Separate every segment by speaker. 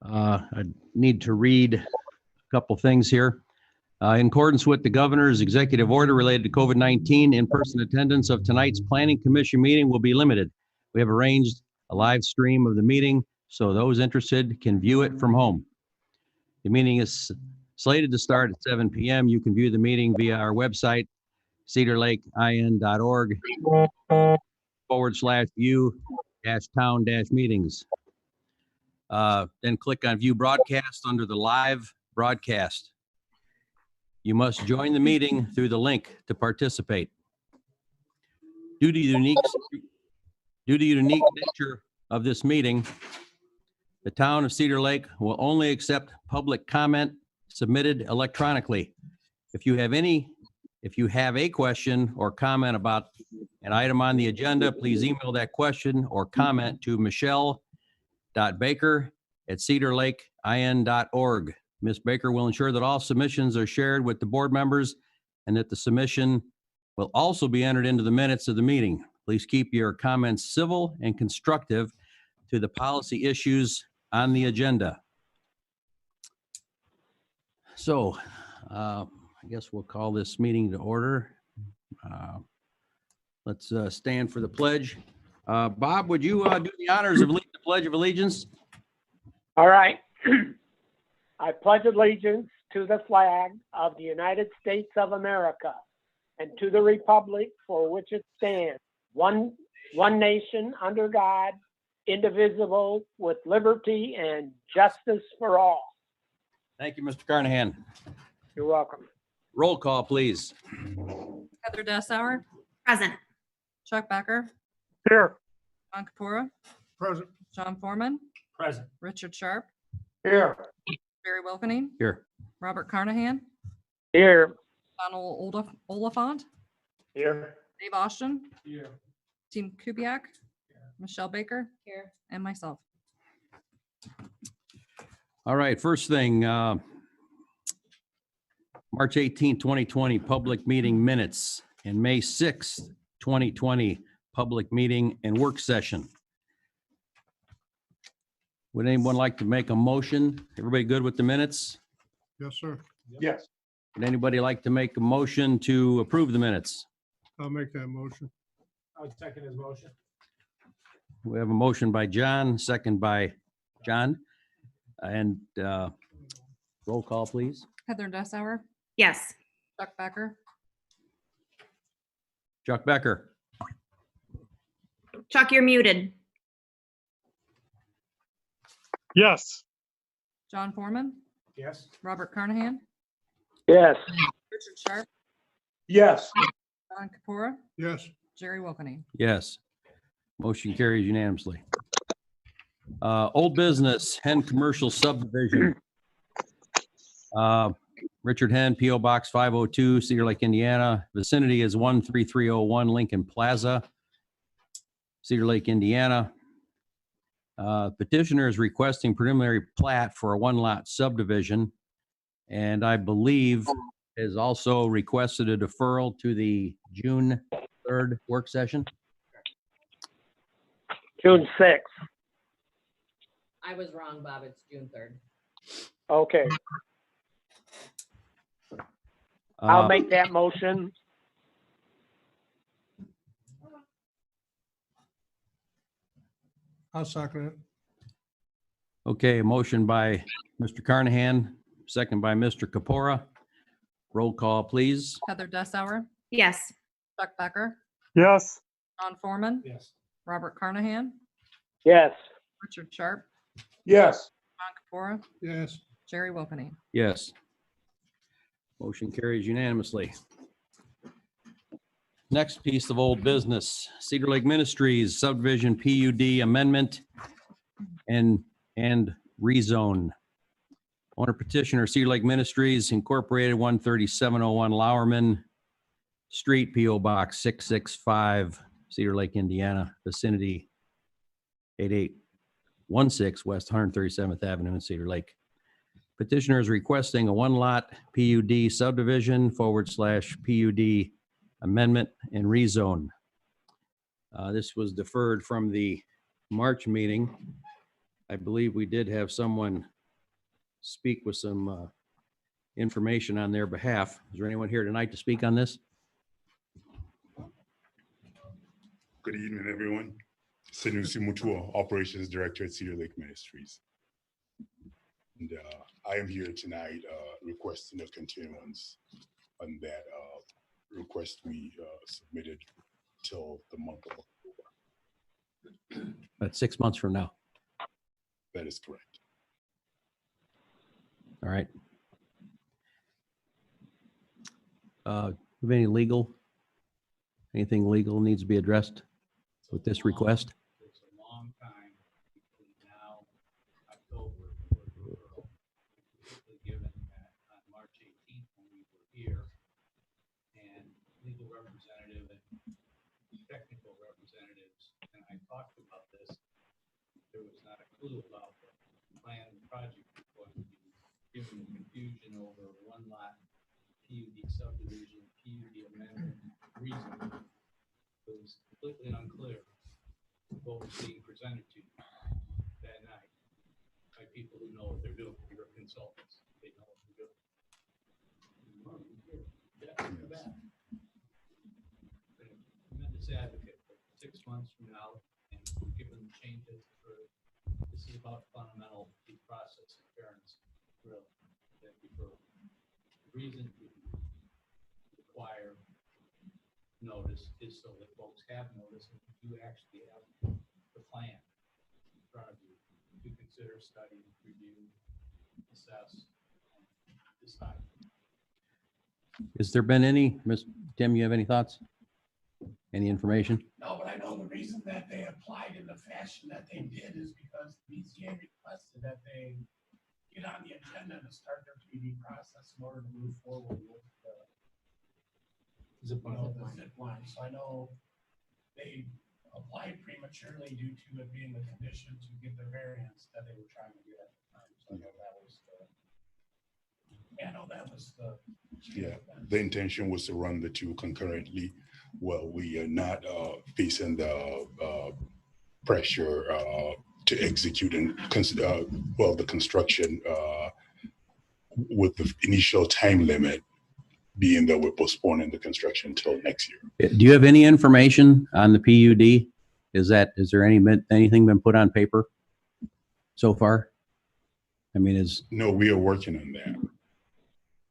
Speaker 1: I need to read a couple things here. In accordance with the governor's executive order related to COVID-19, in-person attendance of tonight's planning commission meeting will be limited. We have arranged a live stream of the meeting so those interested can view it from home. The meeting is slated to start at 7 p.m. You can view the meeting via our website, cedarlakein.org/view-town-meetings. Then click on View Broadcast under the Live Broadcast. You must join the meeting through the link to participate. Due to the unique nature of this meeting, the town of Cedar Lake will only accept public comment submitted electronically. If you have a question or comment about an item on the agenda, please email that question or comment to michelle.baker@cedarlakein.org. Ms. Baker will ensure that all submissions are shared with the board members and that the submission will also be entered into the minutes of the meeting. Please keep your comments civil and constructive to the policy issues on the agenda. So I guess we'll call this meeting to order. Let's stand for the pledge. Bob, would you do the honors of leading the Pledge of Allegiance?
Speaker 2: All right. I pledge allegiance to the flag of the United States of America and to the republic for which it stands, one nation under God, indivisible, with liberty and justice for all.
Speaker 1: Thank you, Mr. Carnahan.
Speaker 2: You're welcome.
Speaker 1: Roll call, please.
Speaker 3: Heather Dessauer,
Speaker 4: Present.
Speaker 3: Chuck Becker,
Speaker 2: Here.
Speaker 3: John Kapura,
Speaker 2: Present.
Speaker 3: John Foreman,
Speaker 2: Present.
Speaker 3: Richard Sharp,
Speaker 2: Here.
Speaker 3: Barry Wilkening,
Speaker 1: Here.
Speaker 3: Robert Carnahan,
Speaker 2: Here.
Speaker 3: Donald Oliphant,
Speaker 2: Here.
Speaker 3: Dave Austin,
Speaker 2: Here.
Speaker 3: Tim Kubiak, Michelle Baker, here, and myself.
Speaker 1: All right, first thing, March 18, 2020, public meeting minutes, and May 6, 2020, public meeting and work session. Would anyone like to make a motion? Everybody good with the minutes?
Speaker 5: Yes, sir.
Speaker 2: Yes.
Speaker 1: Would anybody like to make a motion to approve the minutes?
Speaker 5: I'll make that motion.
Speaker 2: I would second his motion.
Speaker 1: We have a motion by John, second by John. And roll call, please.
Speaker 3: Heather Dessauer,
Speaker 4: Yes.
Speaker 3: Chuck Becker,
Speaker 1: Chuck Becker.
Speaker 4: Chuck, you're muted.
Speaker 5: Yes.
Speaker 3: John Foreman,
Speaker 2: Yes.
Speaker 3: Robert Carnahan,
Speaker 2: Yes.
Speaker 3: Richard Sharp,
Speaker 2: Yes.
Speaker 3: John Kapura,
Speaker 5: Yes. Jerry
Speaker 3: Wilkening.
Speaker 1: Yes. Motion carries unanimously. Old business, Henn Commercial Subdivision. Richard Henn, P.O. Box 502, Cedar Lake, Indiana. Vicinity is 13301 Lincoln Plaza, Cedar Lake, Indiana. Petitioner is requesting preliminary plat for a one-lot subdivision, and I believe has also requested a deferral to the June 3rd work session.
Speaker 2: June 6th.
Speaker 6: I was wrong, Bob. It's June 3rd.
Speaker 2: Okay. I'll make that motion.
Speaker 5: I'll second it.
Speaker 1: Okay, a motion by Mr. Carnahan, second by Mr. Kapora. Roll call, please.
Speaker 3: Heather Dessauer,
Speaker 4: Yes.
Speaker 3: Chuck Becker,
Speaker 5: Yes.
Speaker 3: John Foreman,
Speaker 2: Yes.
Speaker 3: Robert Carnahan,
Speaker 2: Yes.
Speaker 3: Richard Sharp,
Speaker 2: Yes.
Speaker 3: John Kapura,
Speaker 5: Yes.
Speaker 3: Jerry Wilkening.
Speaker 1: Yes. Motion carries unanimously. Next piece of old business, Cedar Lake Ministries subdivision PUD amendment and rezone. Owner petitioner Cedar Lake Ministries Incorporated, 13701 Lowerman Street, PO Box 665, Cedar Lake, Indiana, vicinity 8816 West 137th Avenue in Cedar Lake. Petitioner is requesting a one-lot PUD subdivision /PUD amendment and rezone. This was deferred from the March meeting. I believe we did have someone speak with some information on their behalf. Is there anyone here tonight to speak on this?
Speaker 4: Good evening, everyone. Sanusi Mutua, Operations Director at Cedar Lake Ministries. And I am here tonight requesting a continuance on that request we submitted till the month of October.
Speaker 1: That's 6 months from now.
Speaker 4: That is correct.
Speaker 1: All right. Have anything legal needs to be addressed with this request?
Speaker 7: It's a long time between now and October for the referral, particularly given that on March 18th when we were here and legal representative and technical representatives and I talked about this, there was not a clue about the plan and project was going to be, given the confusion over one lot PUD subdivision, PUD amendment, reason. It was completely unclear what was being presented to you that night by people who know what they're doing. You're consultants. They know what they're doing. Yeah, you bet. Been a tremendous advocate for 6 months from now, and given the changes for, this is about fundamental due process and fairness, really. That for the reason we require notice is so that folks have notice and you actually have the plan in front of you to consider, study, review, assess, and decide.
Speaker 1: Has there been any, Tim, you have any thoughts? Any information?
Speaker 8: No, but I know the reason that they applied in the fashion that they did is because BZA requested that they get on the agenda to start their 3D process in order to move forward with the zip line. So I know they applied prematurely due to it being the condition to get the variance that they were trying to get at the time. So I know that was the.
Speaker 4: Yeah, the intention was to run the two concurrently. Well, we are not facing the pressure to execute and the construction with the initial time limit being that we're postponing the construction until next year.
Speaker 1: Do you have any information on the PUD? Is there anything been put on paper so far? I mean,
Speaker 4: No, we are working on that.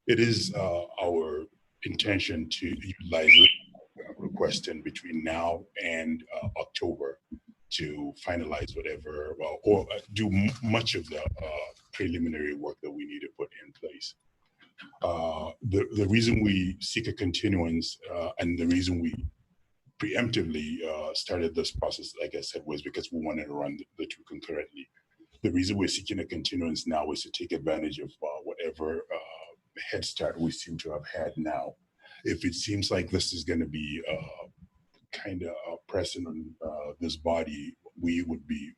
Speaker 4: It is our intention to utilize it, requesting between now and October to finalize whatever, or do much of the preliminary work that we need to put in place. The reason we seek a continuance and the reason we preemptively started this process, like I said, was because we wanted to run the two concurrently. The reason we're seeking a continuance now is to take advantage of whatever head start we seem to have had now. If it seems like this is going to be kind of pressing on this body, we would be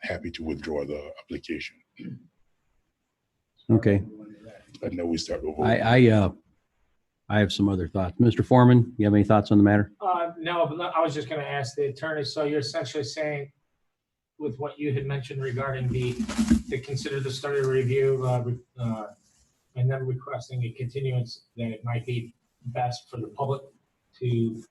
Speaker 4: happy to withdraw the application.
Speaker 1: okay.
Speaker 4: I know we start over.
Speaker 1: I have some other thoughts. Mr. Foreman, you have any thoughts on the matter?
Speaker 9: No, but I was just going to ask the attorney. So you're essentially saying, with what you had mentioned regarding to consider the study review and then requesting a continuance, that it might be best for the public to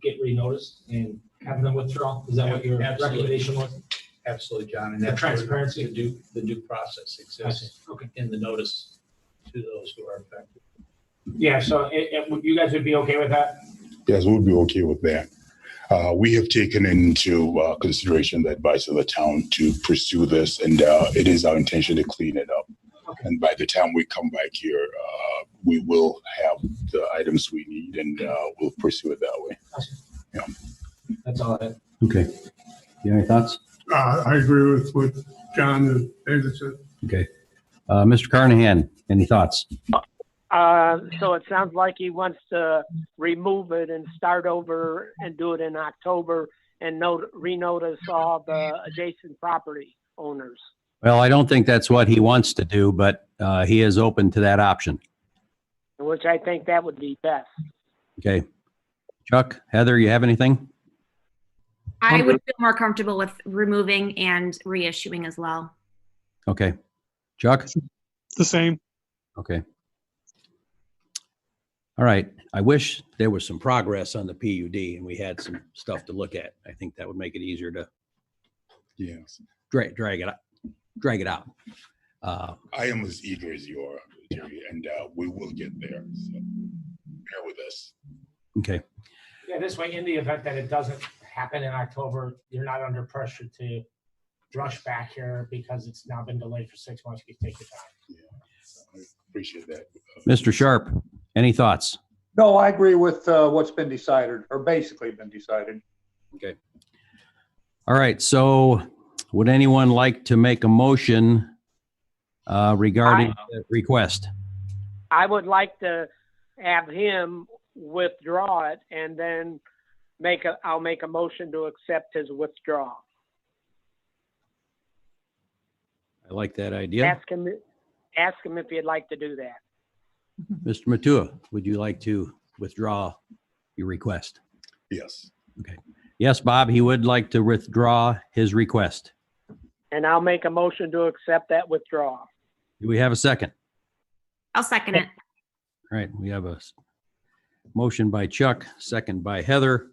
Speaker 9: get renoticed and have them withdraw. Is that what your recommendation was?
Speaker 7: Absolutely, John. And
Speaker 9: The
Speaker 7: that's where
Speaker 9: transparency?
Speaker 7: The due process exists
Speaker 9: Okay.
Speaker 7: in the notice to those who are affected.
Speaker 9: Yeah. So you guys would be okay with that?
Speaker 4: Yes, we'll be okay with that. We have taken into consideration the advice of the town to pursue this, and it is our intention to clean it up.
Speaker 9: Okay.
Speaker 4: And by the time we come back here, we will have the items we need, and we'll pursue it that way. Yeah.
Speaker 9: That's all I had.
Speaker 1: Okay. You have any thoughts?
Speaker 5: I agree with what John and David said.
Speaker 1: Okay. Mr. Carnahan, any thoughts?
Speaker 2: So it sounds like he wants to remove it and start over and do it in October and renotice all the adjacent property owners.
Speaker 1: Well, I don't think that's what he wants to do, but he is open to that option.
Speaker 2: Which I think that would be best.
Speaker 1: Okay. Chuck, Heather, you have anything?
Speaker 10: I would feel more comfortable with removing and reissuing as well.
Speaker 1: Okay. Chuck?
Speaker 5: The same.
Speaker 1: Okay. All right. I wish there was some progress on the PUD and we had some stuff to look at. I think that would make it easier to
Speaker 4: Yes,
Speaker 1: drag it out.
Speaker 4: I am as eager as you are, Jerry, and we will get there. So bear with us.
Speaker 1: Okay.
Speaker 9: Yeah, this way, in the event that it doesn't happen in October, you're not under pressure to rush back here because it's now been delayed for 6 months. You can take your time.
Speaker 4: Yeah, I appreciate that.
Speaker 1: Mr. Sharp, any thoughts?
Speaker 11: No, I agree with what's been decided, or basically been decided.
Speaker 1: Okay. All right. So would anyone like to make a motion regarding the request?
Speaker 2: I would like to have him withdraw it and then I'll make a motion to accept his withdrawal.
Speaker 1: I like that idea.
Speaker 2: Ask him if he'd like to do that.
Speaker 1: Mr. Matua, would you like to withdraw your request?
Speaker 4: Yes.
Speaker 1: Okay. Yes, Bob, he would like to withdraw his request.
Speaker 2: And I'll make a motion to accept that withdrawal.
Speaker 1: Do we have a second?
Speaker 10: I'll second it.
Speaker 1: All right, we have a motion by Chuck, second by Heather.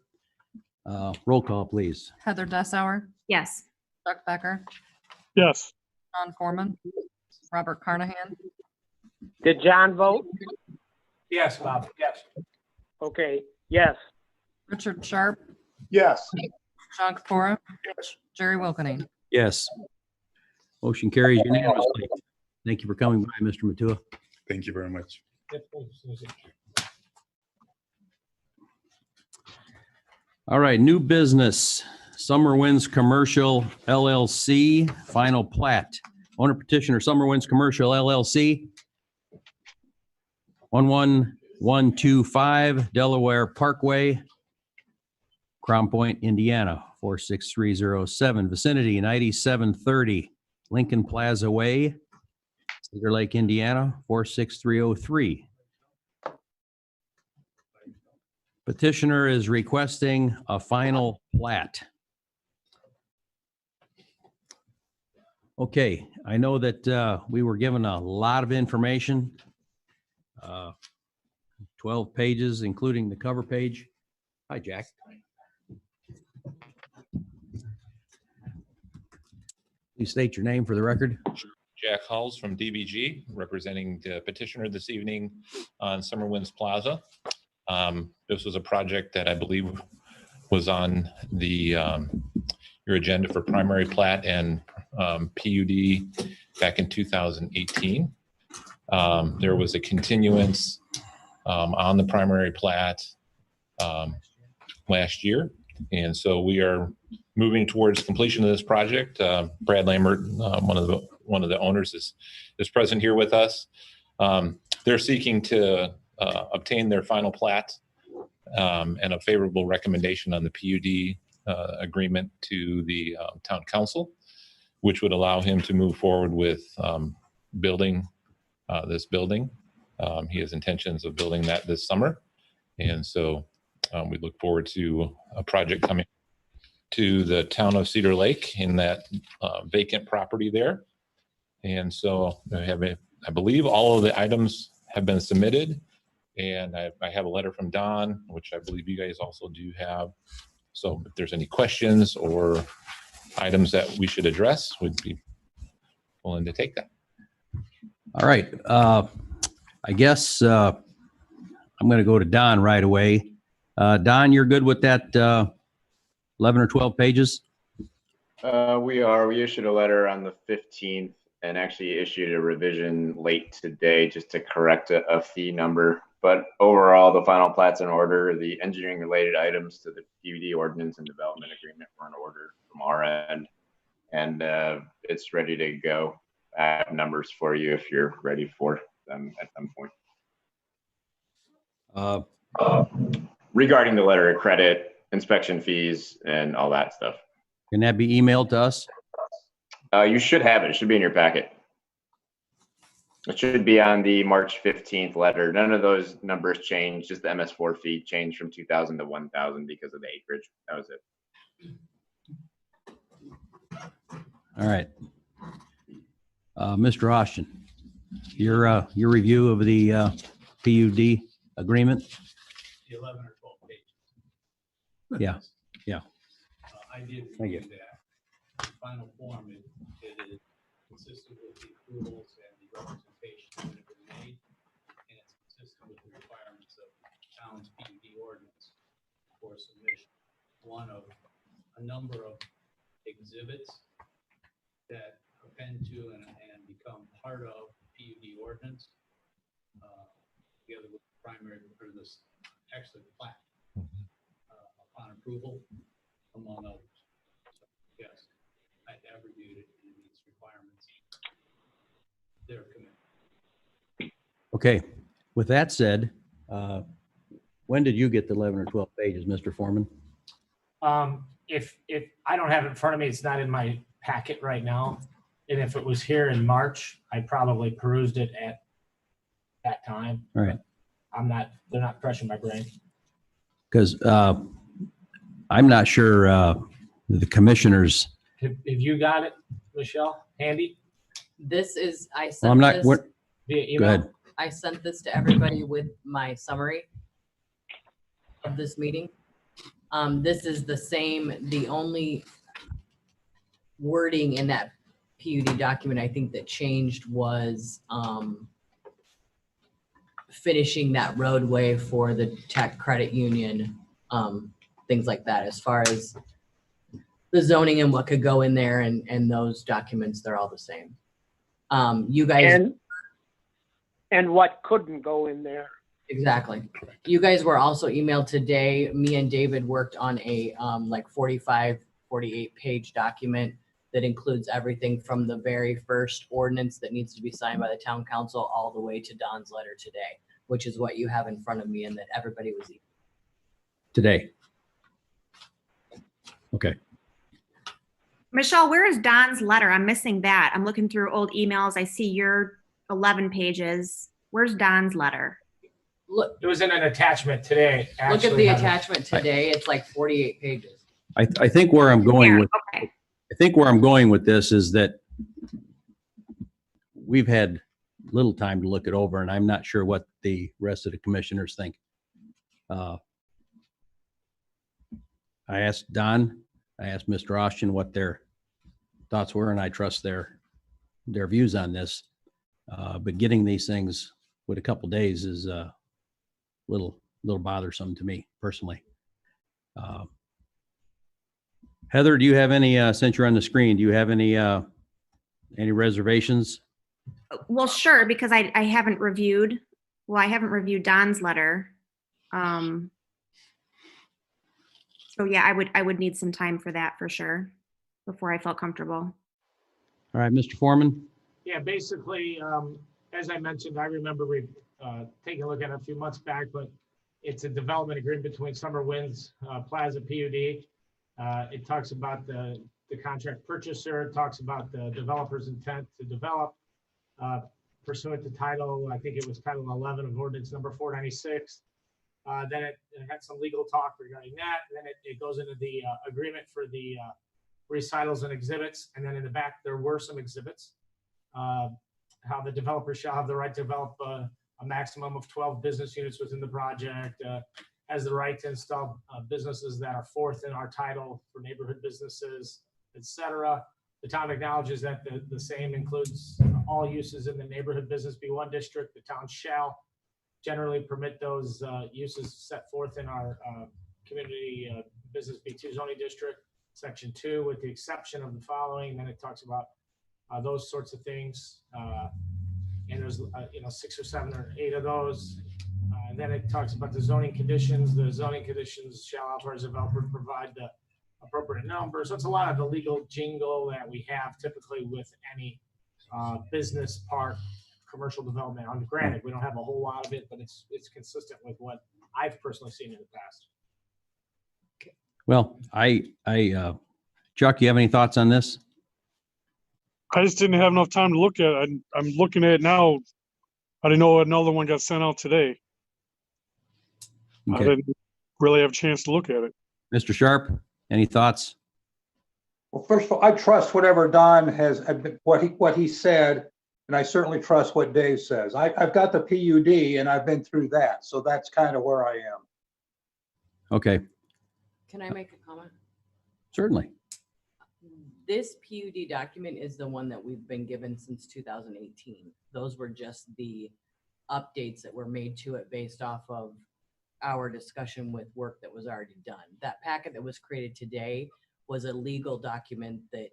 Speaker 1: Roll call, please.
Speaker 3: Heather Dessauer,
Speaker 10: Yes.
Speaker 3: Chuck Becker,
Speaker 5: Yes.
Speaker 3: John Foreman, Robert Carnahan,
Speaker 2: Did John vote?
Speaker 9: Yes, Bob, yes.
Speaker 2: Okay, yes.
Speaker 3: Richard Sharp,
Speaker 11: Yes.
Speaker 3: John Kapura, Jerry Wilkening.
Speaker 1: Yes. Motion carries unanimously. Thank you for coming by, Mr. Matua.
Speaker 4: Thank you very much.
Speaker 1: All right, new business, Summer Winds Commercial LLC, final plat. Owner petitioner, Summer Winds Commercial LLC, 11125 Delaware Parkway, Crown Point, Indiana, 46307, vicinity 9730 Lincoln Plaza Way, Cedar Lake, Indiana, 46303. Petitioner is requesting a final plat. Okay, I know that we were given a lot of information, 12 pages, including the cover page. Hi, Jack. Please state your name for the record.
Speaker 12: Jack Hulls from DBG, representing the petitioner this evening on Summer Winds Plaza. This was a project that I believe was on the your agenda for primary plat and PUD back in 2018. There was a continuance on the primary plat last year, and so we are moving towards completion of this project. Brad Lambert, one of the owners, is present here with us. They're seeking to obtain their final plat and a favorable recommendation on the PUD agreement to the town council, which would allow him to move forward with building this building. He has intentions of building that this summer, and so we look forward to a project coming to the town of Cedar Lake in that vacant property there. And so I believe all of the items have been submitted, and I have a letter from Don, which I believe you guys also do have. So if there's any questions or items that we should address, we'd be willing to take that.
Speaker 1: All right. I guess I'm going to go to Don right away. Don, you're good with that 11 or 12 pages?
Speaker 13: We are. We issued a letter on the 15th and actually issued a revision late today just to correct a fee number. But overall, the final plat's in order. The engineering related items to the PUD ordinance and development agreement were in order from our end. And it's ready to go. I have numbers for you if you're ready for them at some point. Regarding the letter of credit, inspection fees, and all that stuff.
Speaker 1: Can that be emailed to us?
Speaker 13: You should have it. It should be in your packet. It should be on the March 15th letter. None of those numbers changed. Just the MS4 fee changed from 2,000 to 1,000 because of the acreage. That was it.
Speaker 1: All right. Mr. Austin, your review of the PUD agreement?
Speaker 7: The 11 or 12 pages.
Speaker 1: Yeah, yeah.
Speaker 7: I did
Speaker 1: Thank you.
Speaker 7: review that. The final form, it is consistent with the approvals and the representation that have been made, and it's consistent with the requirements of the town's PUD ordinance for submission. One of a number of exhibits that append to and become part of PUD ordinance, together with the primary, or this, actually the plat, upon approval, among others. So, yes, I have reviewed it and it meets requirements. They're committed.
Speaker 1: Okay, with that said, when did you get the 11 or 12 pages, Mr. Foreman?
Speaker 9: If I don't have it in front of me, it's not in my packet right now. And if it was here in March, I probably perused it at that time.
Speaker 1: All right.
Speaker 9: They're not fresh in my brain.
Speaker 1: Because I'm not sure the commissioners.
Speaker 9: Have you got it, Michelle, handy?
Speaker 6: This is, I
Speaker 1: Well,
Speaker 6: sent
Speaker 1: I'm not.
Speaker 6: this,
Speaker 1: What,
Speaker 9: Via
Speaker 1: go
Speaker 9: email?
Speaker 1: ahead.
Speaker 6: I sent this to everybody with my summary of this meeting. This is the same, the only wording in that PUD document I think that changed was finishing that roadway for the tech credit union, things like that. As far as the zoning and what could go in there and those documents, they're all the same. You guys.
Speaker 2: And what couldn't go in there.
Speaker 6: Exactly. You guys were also emailed today. Me and David worked on a like 45, 48 page document that includes everything from the very first ordinance that needs to be signed by the town council all the way to Don's letter today, which is what you have in front of me and that everybody was
Speaker 1: Today. Okay.
Speaker 10: Michelle, where is Don's letter? I'm missing that. I'm looking through old emails. I see your 11 pages. Where's Don's letter?
Speaker 6: Look,
Speaker 9: It was in an attachment today.
Speaker 6: look at
Speaker 9: actually,
Speaker 6: the
Speaker 9: Heather.
Speaker 6: attachment today. It's like 48 pages.
Speaker 1: I think where I'm going
Speaker 10: There,
Speaker 1: with
Speaker 10: okay.
Speaker 1: I think where I'm going with this is that we've had little time to look it over, and I'm not sure what the rest of the commissioners think. I asked Don, I asked Mr. Austin what their thoughts were, and I trust their views on this. But getting these things with a couple days is a little bothersome to me personally. Heather, do you have any, since you're on the screen, do you have any reservations?
Speaker 10: Well, sure, because I haven't reviewed Don's letter. So yeah, I would need some time for that for sure before I felt comfortable.
Speaker 1: All right, Mr. Foreman?
Speaker 9: Yeah, basically, as I mentioned, I remember we taking a look at it a few months back, but it's a development agreement between Summer Winds Plaza PUD. It talks about the contract purchaser, it talks about the developer's intent to develop pursuant to title, I think it was title 11 of ordinance number 496. Then it had some legal talk regarding that. And then it goes into the agreement for the recitals and exhibits. And then in the back, there were some exhibits. How the developer shall have the right to develop a maximum of 12 business units within the project, has the right to install businesses that are fourth in our title for neighborhood businesses, etc. The town acknowledges that the same includes all uses in the neighborhood business B1 district. The town shall generally permit those uses set forth in our community business B2 zoning district, section 2, with the exception of the following. Then it talks about those sorts of things. And there's 6 or 7 or 8 of those. And then it talks about the zoning conditions. The zoning conditions shall authorize the developer to provide the appropriate number. So it's a lot of the legal jingle that we have typically with any business park commercial development. Granted, we don't have a whole lot of it, but it's consistent with what I've personally seen in the past.
Speaker 1: Well, Chuck, you have any thoughts on this?
Speaker 14: I just didn't have enough time to look at it. I'm looking at it now. I didn't know another one got sent out today.
Speaker 1: Okay.
Speaker 14: I didn't really have a chance to look at it.
Speaker 1: Mr. Sharp, any thoughts?
Speaker 11: Well, first of all, I trust whatever Don has, what he said And I certainly trust what Dave says. I've got the PUD and I've been through that, so that's kind of where I am.
Speaker 1: Okay,
Speaker 6: Can I make a comment?
Speaker 1: certainly.
Speaker 6: This PUD document is the one that we've been given since 2018. Those were just the updates that were made to it based off of our discussion with work that was already done. That packet that was created today was a legal document that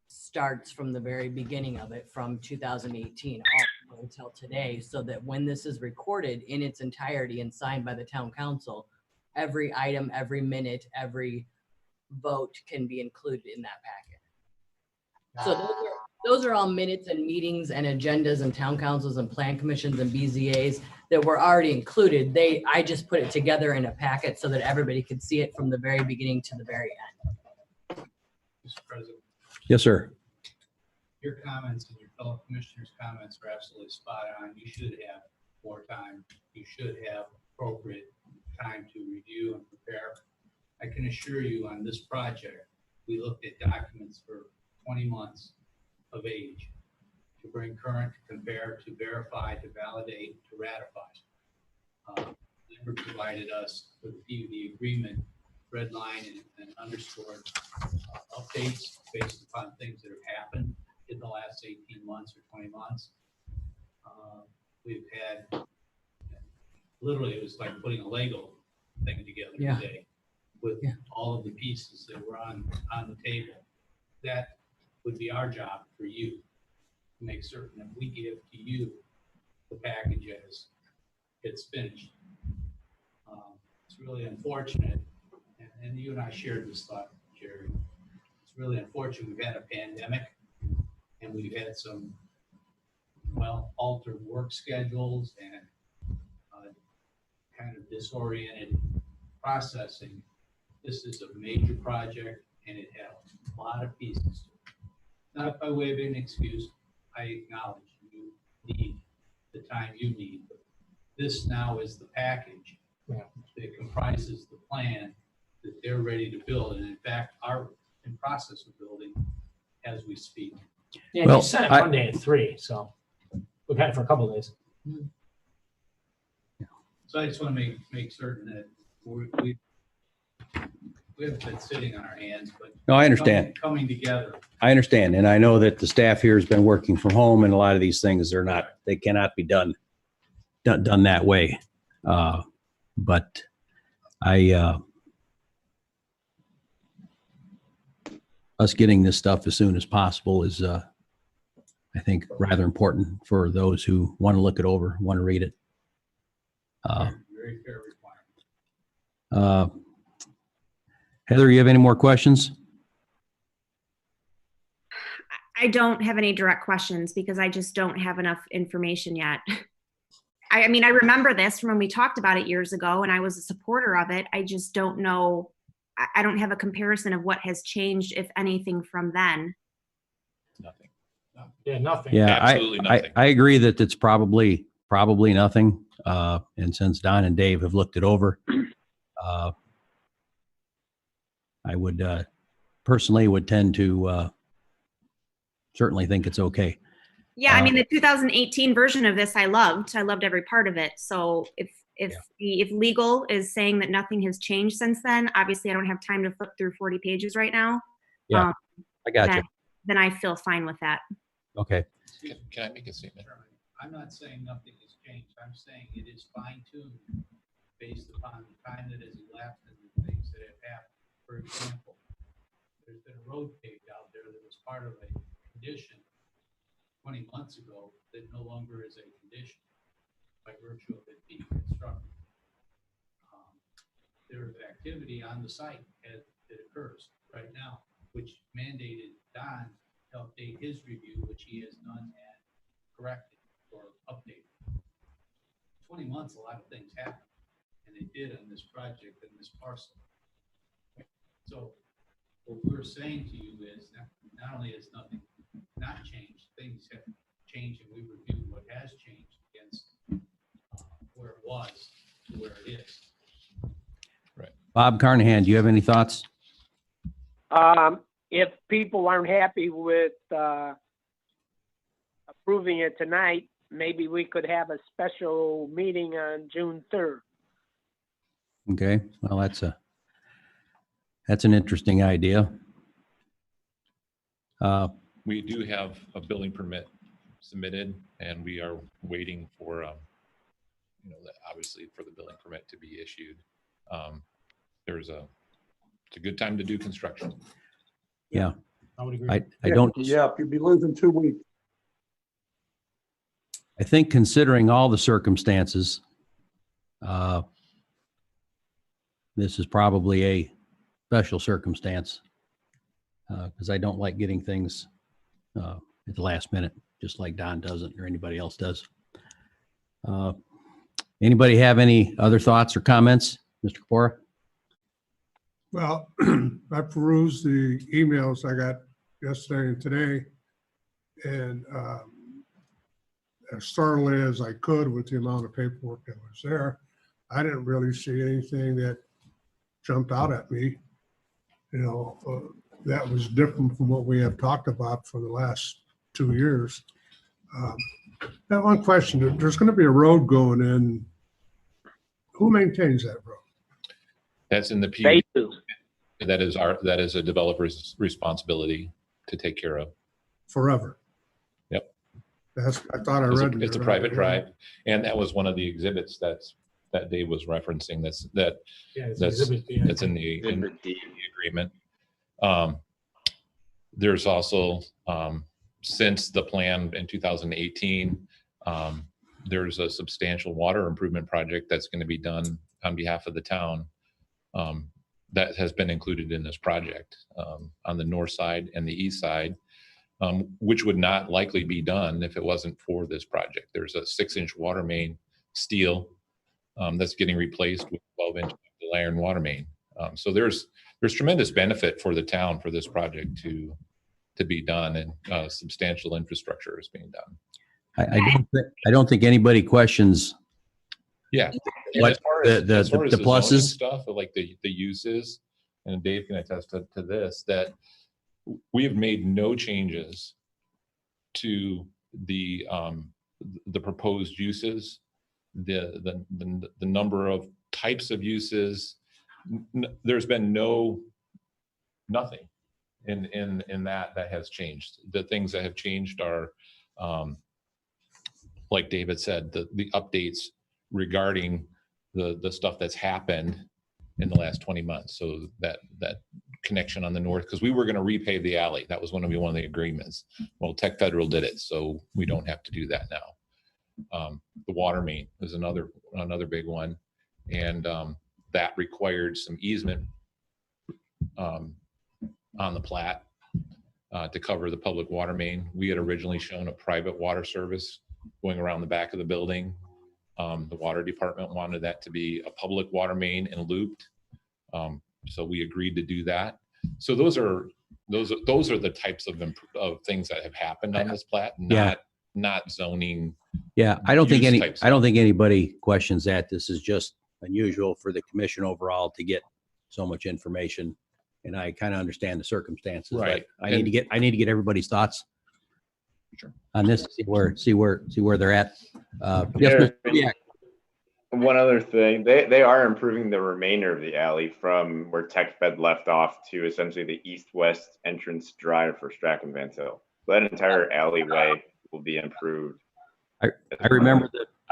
Speaker 6: starts from the very beginning of it, from 2018 all the way until today, so that when this is recorded in its entirety and signed by the town council, every item, every minute, every vote can be included in that packet. So those are all minutes and meetings and agendas and town councils and plan commissions and BZAs that were already included. I just put it together in a packet so that everybody could see it from the very beginning to the very end.
Speaker 7: Mr. President,
Speaker 1: Yes, sir.
Speaker 7: your comments and your fellow commissioners' comments are absolutely spot on. You should have more time. You should have appropriate time to review and prepare. I can assure you on this project, we looked at documents for 20 months of age to bring current, to compare, to verify, to validate, to ratify. Lambert provided us with the PUD agreement, red line and underscored updates based upon things that have happened in the last 18 months or 20 months. We've had, literally, it was like putting a Lego thing together today with all of the pieces that were on the table. That would be our job for you, to make certain that we give to you the package as it's finished. It's really unfortunate, and you and I shared this thought, Jerry. It's really unfortunate we've had a pandemic and we've had some, well, altered work schedules and kind of disoriented processing. This is a major project and it had a lot of pieces to it. Not by way of an excuse. I acknowledge you need the time you need. But this now is the package that comprises the plan that they're ready to build, and in fact are in process of building as we speak.
Speaker 9: Yeah,
Speaker 1: Well,
Speaker 9: you sent it Monday at 3, so we've had it for a couple of days.
Speaker 7: So I just want to make certain that we haven't been sitting on our hands, but
Speaker 1: No, I understand.
Speaker 7: coming together.
Speaker 1: I understand. And I know that the staff here has been working from home and a lot of these things they cannot be done that way. But us getting this stuff as soon as possible is, I think, rather important for those who want to look it over, want to read it.
Speaker 7: Very fair requirement.
Speaker 1: Heather, you have any more questions?
Speaker 10: I don't have any direct questions because I just don't have enough information yet. I mean, I remember this from when we talked about it years ago and I was a supporter of it. I just don't know. I don't have a comparison of what has changed, if anything, from then.
Speaker 12: Nothing.
Speaker 9: Yeah, nothing.
Speaker 1: Yeah,
Speaker 12: Absolutely nothing.
Speaker 1: I agree that it's probably nothing. And since Don and Dave have looked it over, I would personally would tend to certainly think it's okay.
Speaker 10: Yeah, I mean, the 2018 version of this, I loved every part of it. So if legal is saying that nothing has changed since then, obviously I don't have time to flip through 40 pages right now.
Speaker 1: Yeah, I got you.
Speaker 10: Then I feel fine with that.
Speaker 1: Okay.
Speaker 12: Can I make a statement?
Speaker 7: I'm not saying nothing has changed. I'm saying it is fine-tuned based upon the time that has elapsed and the things that have happened. For example, there's been a road paved out there that was part of a condition 20 months ago that no longer is a condition by virtue of it being constructed. There is activity on the site that occurs right now, which mandated Don to update his review, which he has done and corrected or updated. 20 months, a lot of things happened, and they did on this project and this parcel. So what we're saying to you is that not only has nothing not changed, things have changed, and we reviewed what has changed against where it was to where it is.
Speaker 12: Right.
Speaker 1: Bob Carnahan, do you have any thoughts?
Speaker 2: If people aren't happy with a approving it tonight, maybe we could have a special meeting on June 3rd.
Speaker 1: Okay, well, that's an interesting idea.
Speaker 12: We do have a building permit submitted, and we are waiting for, obviously for the building permit to be issued. It's a good time to do construction.
Speaker 1: Yeah.
Speaker 9: I would agree.
Speaker 1: I don't,
Speaker 11: Yeah, you'd be losing 2 weeks.
Speaker 1: I think considering all the circumstances, this is probably a special circumstance, because I don't like getting things at the last minute, just like Don doesn't or anybody else does. Anybody have any other thoughts or comments, Mr. Kapora?
Speaker 5: Well, I perused the emails I got yesterday and today, and as thoroughly as I could with the amount of paperwork that was there, I didn't really see anything that jumped out at me, that was different from what we have talked about for the last 2 years. That one question, there's going to be a road going in. Who maintains that road?
Speaker 12: That's in the PUD.
Speaker 2: They do.
Speaker 12: That is a developer's responsibility to take care of.
Speaker 5: Forever.
Speaker 12: Yep.
Speaker 5: I thought I read.
Speaker 12: It's a private drive, and that was one of the exhibits that Dave was referencing. That's in the agreement. There's also, since the plan in 2018, there's a substantial water improvement project that's going to be done on behalf of the town. That has been included in this project on the north side and the east side, which would not likely be done if it wasn't for this project. There's a 6-inch water main steel that's getting replaced with 12-inch iron water main. So there's tremendous benefit for the town for this project to be done, and substantial infrastructure is being done.
Speaker 1: I don't think anybody questions.
Speaker 12: Yeah.
Speaker 1: What
Speaker 12: As far as
Speaker 1: the
Speaker 12: zoning
Speaker 1: pluses?
Speaker 12: stuff, like the uses, and Dave can attest to this, that we have made no changes to the proposed uses, the number of types of uses. There's been nothing in that has changed. The things that have changed are, like David said, the updates regarding the stuff that's happened in the last 20 months. So that connection on the north, because we were going to repave the alley. That was going to be one of the agreements. Well, Tech Federal did it, so we don't have to do that now. The water main is another big one, and that required some easement on the plat to cover the public water main. We had originally shown a private water service going around the back of the building. The water department wanted that to be a public water main and looped. So we agreed to do that. So those are the types of things that have happened on this plat, not zoning.
Speaker 1: Yeah, I don't think
Speaker 12: use
Speaker 1: I don't think anybody questions that. This is just unusual for the commission overall to get so much information, and I kind of understand the circumstances.
Speaker 12: Right.
Speaker 1: But I need to get everybody's thoughts on this. See where they're at. Yes, Mr. Kubiak.
Speaker 13: One other thing, they are improving the remainder of the alley from where Tech Fed left off to essentially the east-west entrance drive for Strachan Van Til. So that entire alleyway will be improved.
Speaker 1: I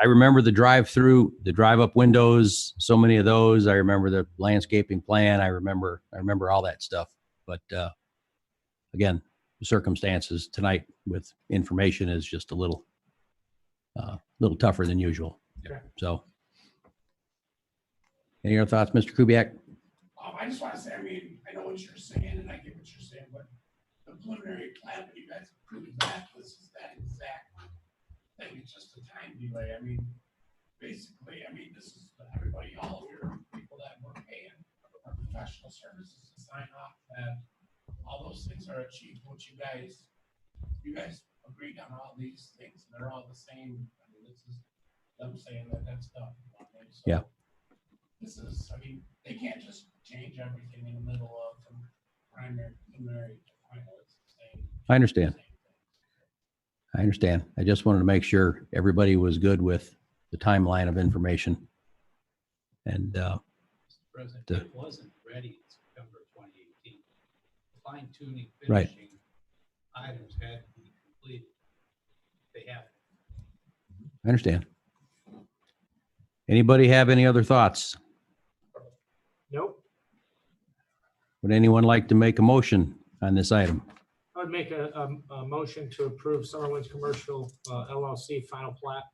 Speaker 1: remember the drive-through, the drive-up windows, so many of those. I remember the landscaping plan. I remember all that stuff. But again, the circumstances tonight with information is just a little tougher than usual.
Speaker 9: Okay.
Speaker 1: So, any other thoughts, Mr. Kubiak?
Speaker 8: I just want to say, I know what you're saying, and I get what you're saying, but the preliminary plan that you guys approved, this is that exact thing. It's just a time delay. Basically, this is everybody, all of your people that we're paying our professional services to sign off that all those things are achieved. What you guys agreed on all these things, and they're all the same. This is them saying that that's done. So
Speaker 1: Yeah.
Speaker 8: This is, they can't just change everything in the middle of from primary to final. It's the same.
Speaker 1: I understand. I understand. I just wanted to make sure everybody was good with the timeline of information. And
Speaker 7: Mr. President,
Speaker 1: the-
Speaker 7: it wasn't ready in September 2018. Fine tuning,
Speaker 1: Right.
Speaker 7: finishing items had to be completed. They have.
Speaker 1: I understand. Anybody have any other thoughts?
Speaker 9: Nope.
Speaker 1: Would anyone like to make a motion on this item?
Speaker 9: I would make a motion to approve Summer Winds Commercial LLC final plat.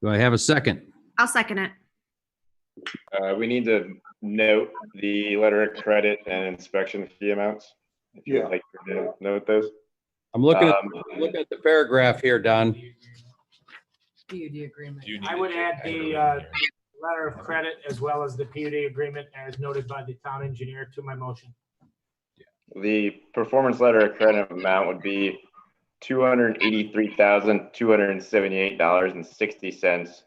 Speaker 1: Do I have a second?
Speaker 10: I'll second it.
Speaker 13: We need to note the letter of credit and inspection fee amounts. If you would
Speaker 11: Yeah.
Speaker 13: like to note those.
Speaker 1: I'm looking
Speaker 13: Um,
Speaker 1: at the paragraph here, Don.
Speaker 6: PUD agreement.
Speaker 9: I would add the letter of credit as well as the PUD agreement as noted by the town engineer to my motion.
Speaker 13: The performance letter of credit amount would be $283,278.60.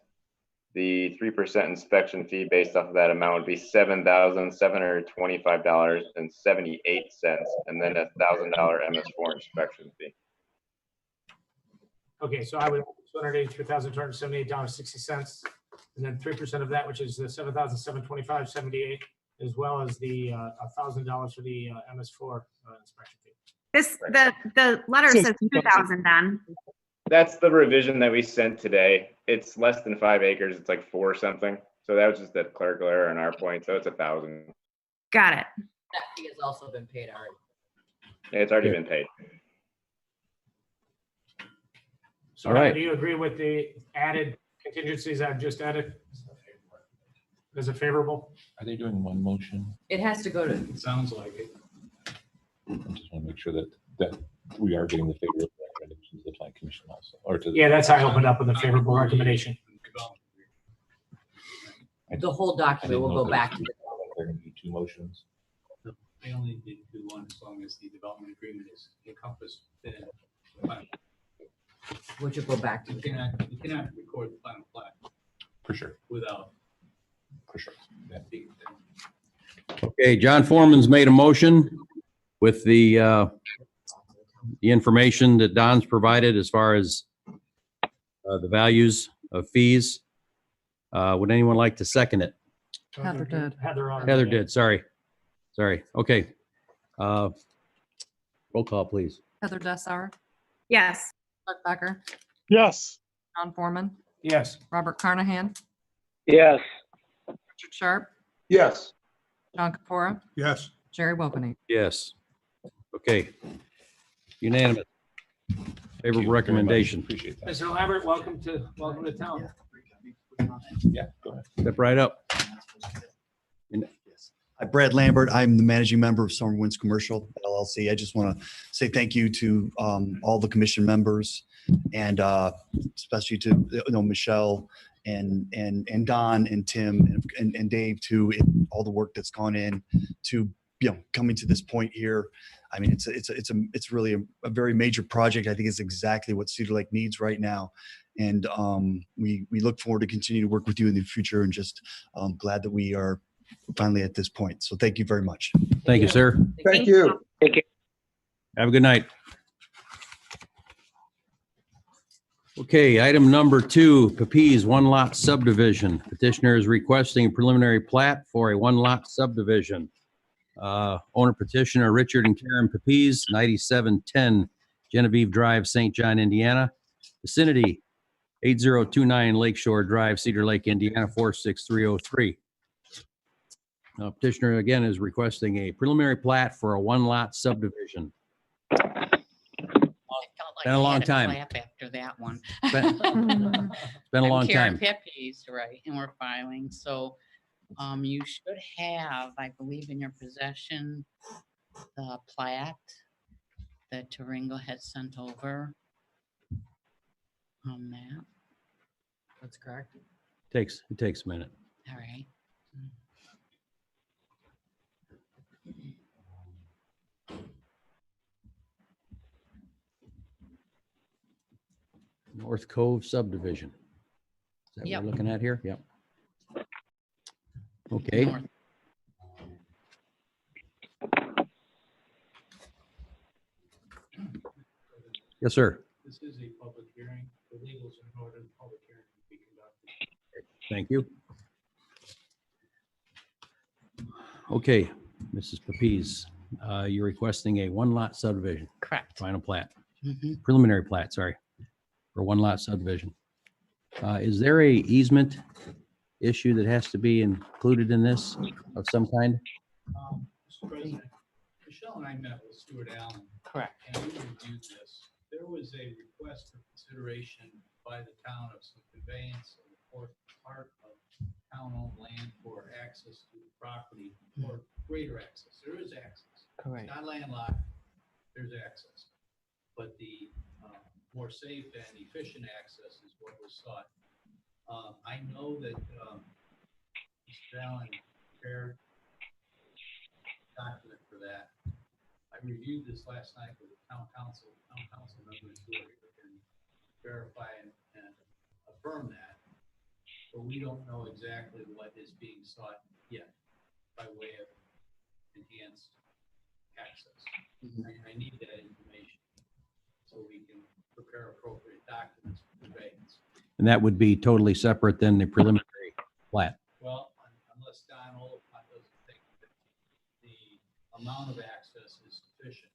Speaker 13: The 3% inspection fee based off of that amount would be $7,725.78, and then $1,000 MS4 inspection fee.
Speaker 9: Okay, so I would, $283,278.60, and then 3% of that, which is the $7,725.78, as well as the $1,000 for the MS4 inspection fee.
Speaker 10: The letter says 2,000 then.
Speaker 13: That's the revision that we sent today. It's less than 5 acres. It's like 4 something. So that was just a clerical error on our point. So it's 1,000.
Speaker 10: Got it.
Speaker 6: That fee has also been paid already.
Speaker 13: It's already been paid.
Speaker 9: So
Speaker 1: All right.
Speaker 9: do you agree with the added contingencies I've just added? Is it favorable?
Speaker 12: Are they doing one motion?
Speaker 6: It has to go to,
Speaker 7: It sounds like it.
Speaker 12: I just want to make sure that we are getting the favorable recommendations of the plan commission also, or to.
Speaker 9: Yeah, that's how I opened up with a favorable recommendation.
Speaker 6: the whole document will go back to.
Speaker 12: They're going to do 2 motions.
Speaker 7: They only need to do one as long as the development agreement is encompassed within the final.
Speaker 6: Which will go back to.
Speaker 7: You cannot record the final plat
Speaker 12: For sure,
Speaker 7: without.
Speaker 12: for sure. Yeah.
Speaker 1: Okay, John Foreman's made a motion with the information that Don's provided as far as the values of fees. Would anyone like to second it?
Speaker 3: Heather did.
Speaker 1: Heather did, sorry. Okay. Roll call, please.
Speaker 3: Heather Dessauer,
Speaker 10: Yes.
Speaker 3: Chuck Becker,
Speaker 14: Yes.
Speaker 3: John Foreman,
Speaker 9: Yes.
Speaker 3: Robert Carnahan,
Speaker 2: Yes.
Speaker 3: Richard Sharp,
Speaker 11: Yes.
Speaker 3: John Capora,
Speaker 5: Yes.
Speaker 3: Jerry Wilkie.
Speaker 1: Yes. Okay. Unanimous.
Speaker 12: Thank you
Speaker 1: Favorable
Speaker 12: very much.
Speaker 1: recommendation.
Speaker 12: Appreciate that.
Speaker 9: Mr. Lambert, welcome to town.
Speaker 12: Yeah, go ahead.
Speaker 1: Step right up.
Speaker 15: Hi, Brad Lambert. I'm the managing member of Summer Winds Commercial LLC. I just want to say thank you to all the commission members and especially to Michelle and Don and Tim and Dave too, and all the work that's gone in to coming to this point here. I mean, it's really a very major project. I think it's exactly what Cedar Lake needs right now. And we look forward to continue to work with you in the future, and just glad that we are finally at this point. So thank you very much.
Speaker 1: Thank you, sir.
Speaker 11: Thank you.
Speaker 1: Have a good night. Okay, item number 2, Pepys one-lot subdivision. Petitioner is requesting a preliminary plat for a one-lot subdivision. Owner petitioner Richard and Karen Pepys, 9710 Genevieve Drive, St. John, Indiana. Vicinity 8029 Lakeshore Drive, Cedar Lake, Indiana, 46303. Petitioner again is requesting a preliminary plat for a one-lot subdivision. Been a long time.
Speaker 16: After that one.
Speaker 1: Been a long
Speaker 16: Karen
Speaker 1: time.
Speaker 16: Pepys, right, and we're filing, so you should have, I believe, in your possession, the plat that Taringo had sent over on that.
Speaker 6: That's correct.
Speaker 1: It takes a minute.
Speaker 16: All right.
Speaker 1: North Cove subdivision. Is that what
Speaker 16: Yep.
Speaker 1: we're looking at here? Yep. Okay.
Speaker 16: North.
Speaker 1: Yes, sir.
Speaker 7: This is a public hearing. The legals are in order. The public hearing will be conducted.
Speaker 1: Thank you. Okay, Mrs. Papiz, you're requesting a one-lot subdivision,
Speaker 16: Correct.
Speaker 1: final plat,
Speaker 16: Mhm.
Speaker 1: preliminary plat, sorry, for one-lot subdivision. Is there a easement issue that has to be included in this of some kind?
Speaker 7: Mr. President, Michelle and I met with Stuart Allen.
Speaker 16: Correct.
Speaker 7: And we reviewed this. There was a request for consideration by the town of some conveyance of the fourth part of town-owned land for access to the property or greater access. There is access.
Speaker 16: Correct.
Speaker 7: Not landlocked, there's access. But the more safe and efficient access is what was sought. I know that Mr. Allen prepared a document for that. I reviewed this last night with the town council members who can verify and affirm that. But we don't know exactly what is being sought yet by way of enhanced access. I need that information so we can prepare appropriate documents for conveyance.
Speaker 1: And that would be totally separate than the preliminary plat.
Speaker 7: Well, unless Don Olipont doesn't think that the amount of access is sufficient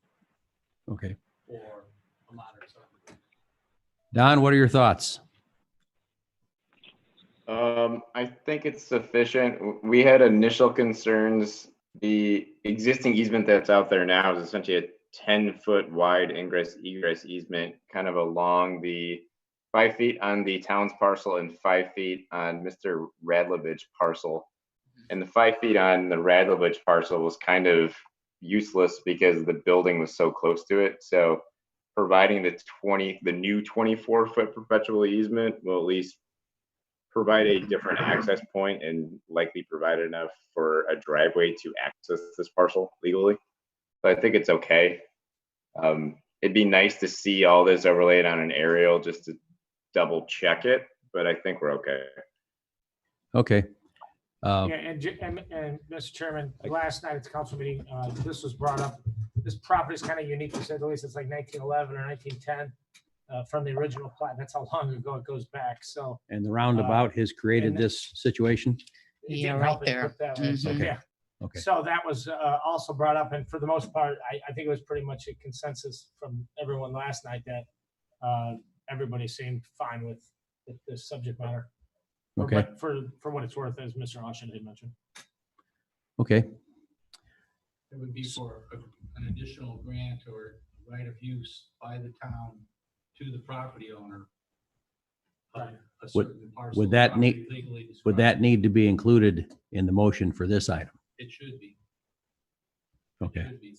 Speaker 1: Okay.
Speaker 7: for a modern subdivision.
Speaker 1: Don, what are your thoughts?
Speaker 13: I think it's sufficient. We had initial concerns. The existing easement that's out there now is essentially a 10-foot wide ingress egress easement, kind of along the 5 feet on the town's parcel and 5 feet on Mr. Radlovich parcel. And the 5 feet on the Radlovich parcel was kind of useless because the building was so close to it. So providing the new 24-foot perpetual easement will at least provide a different access point and likely provide enough for a driveway to access this parcel legally. So I think it's okay. It'd be nice to see all this overlaid on an aerial just to double check it, but I think we're okay.
Speaker 1: Okay.
Speaker 9: Yeah, and Mr. Chairman, last night at the council meeting, this was brought up. This property is kind of unique, to say the least. It's like 1911 or 1910 from the original plat. That's how long ago it goes back. So.
Speaker 1: And the roundabout has created
Speaker 9: and-
Speaker 1: this situation?
Speaker 9: it
Speaker 16: Yeah,
Speaker 9: didn't
Speaker 16: right
Speaker 9: help it
Speaker 16: there.
Speaker 9: put that way. So,
Speaker 1: Okay.
Speaker 9: yeah.
Speaker 1: Okay.
Speaker 9: So that was also brought up, and for the most part, I think it was pretty much a consensus from everyone last night that everybody seemed fine with this subject matter.
Speaker 1: Okay.
Speaker 9: But for what it's worth, as Mr. Austin had mentioned.
Speaker 1: Okay.
Speaker 7: It would be for an additional grant or right of use by the town to the property owner. of a certain parcel
Speaker 1: Would
Speaker 7: of
Speaker 1: that
Speaker 7: property
Speaker 1: need,
Speaker 7: legally
Speaker 1: would
Speaker 7: described.
Speaker 1: that need to be included in the motion for this item?
Speaker 7: It should be.
Speaker 1: Okay.
Speaker 7: Should be.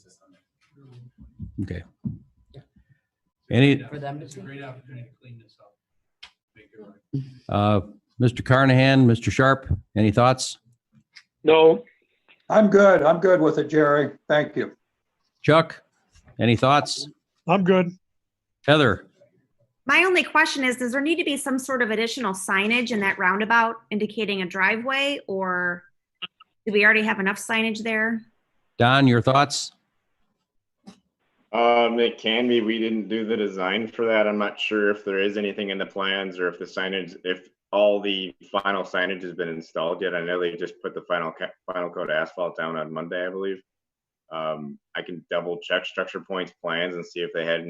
Speaker 1: Okay. Any,
Speaker 6: For them to
Speaker 7: It's a
Speaker 6: see.
Speaker 7: great opportunity to clean this up. Make it right.
Speaker 1: Mr. Carnahan, Mr. Sharp, any thoughts?
Speaker 2: No,
Speaker 11: I'm good with it, Jerry. Thank you.
Speaker 1: Chuck, any thoughts?
Speaker 14: I'm good.
Speaker 1: Heather?
Speaker 10: My only question is, does there need to be some sort of additional signage in that roundabout indicating a driveway, or do we already have enough signage there?
Speaker 1: Don, your thoughts?
Speaker 13: It can be. We didn't do the design for that. I'm not sure if there is anything in the plans or if the signage, if all the final signage has been installed yet. I know they just put the final coat asphalt down on Monday, I believe. I can double check Structure Point's plans and see if they had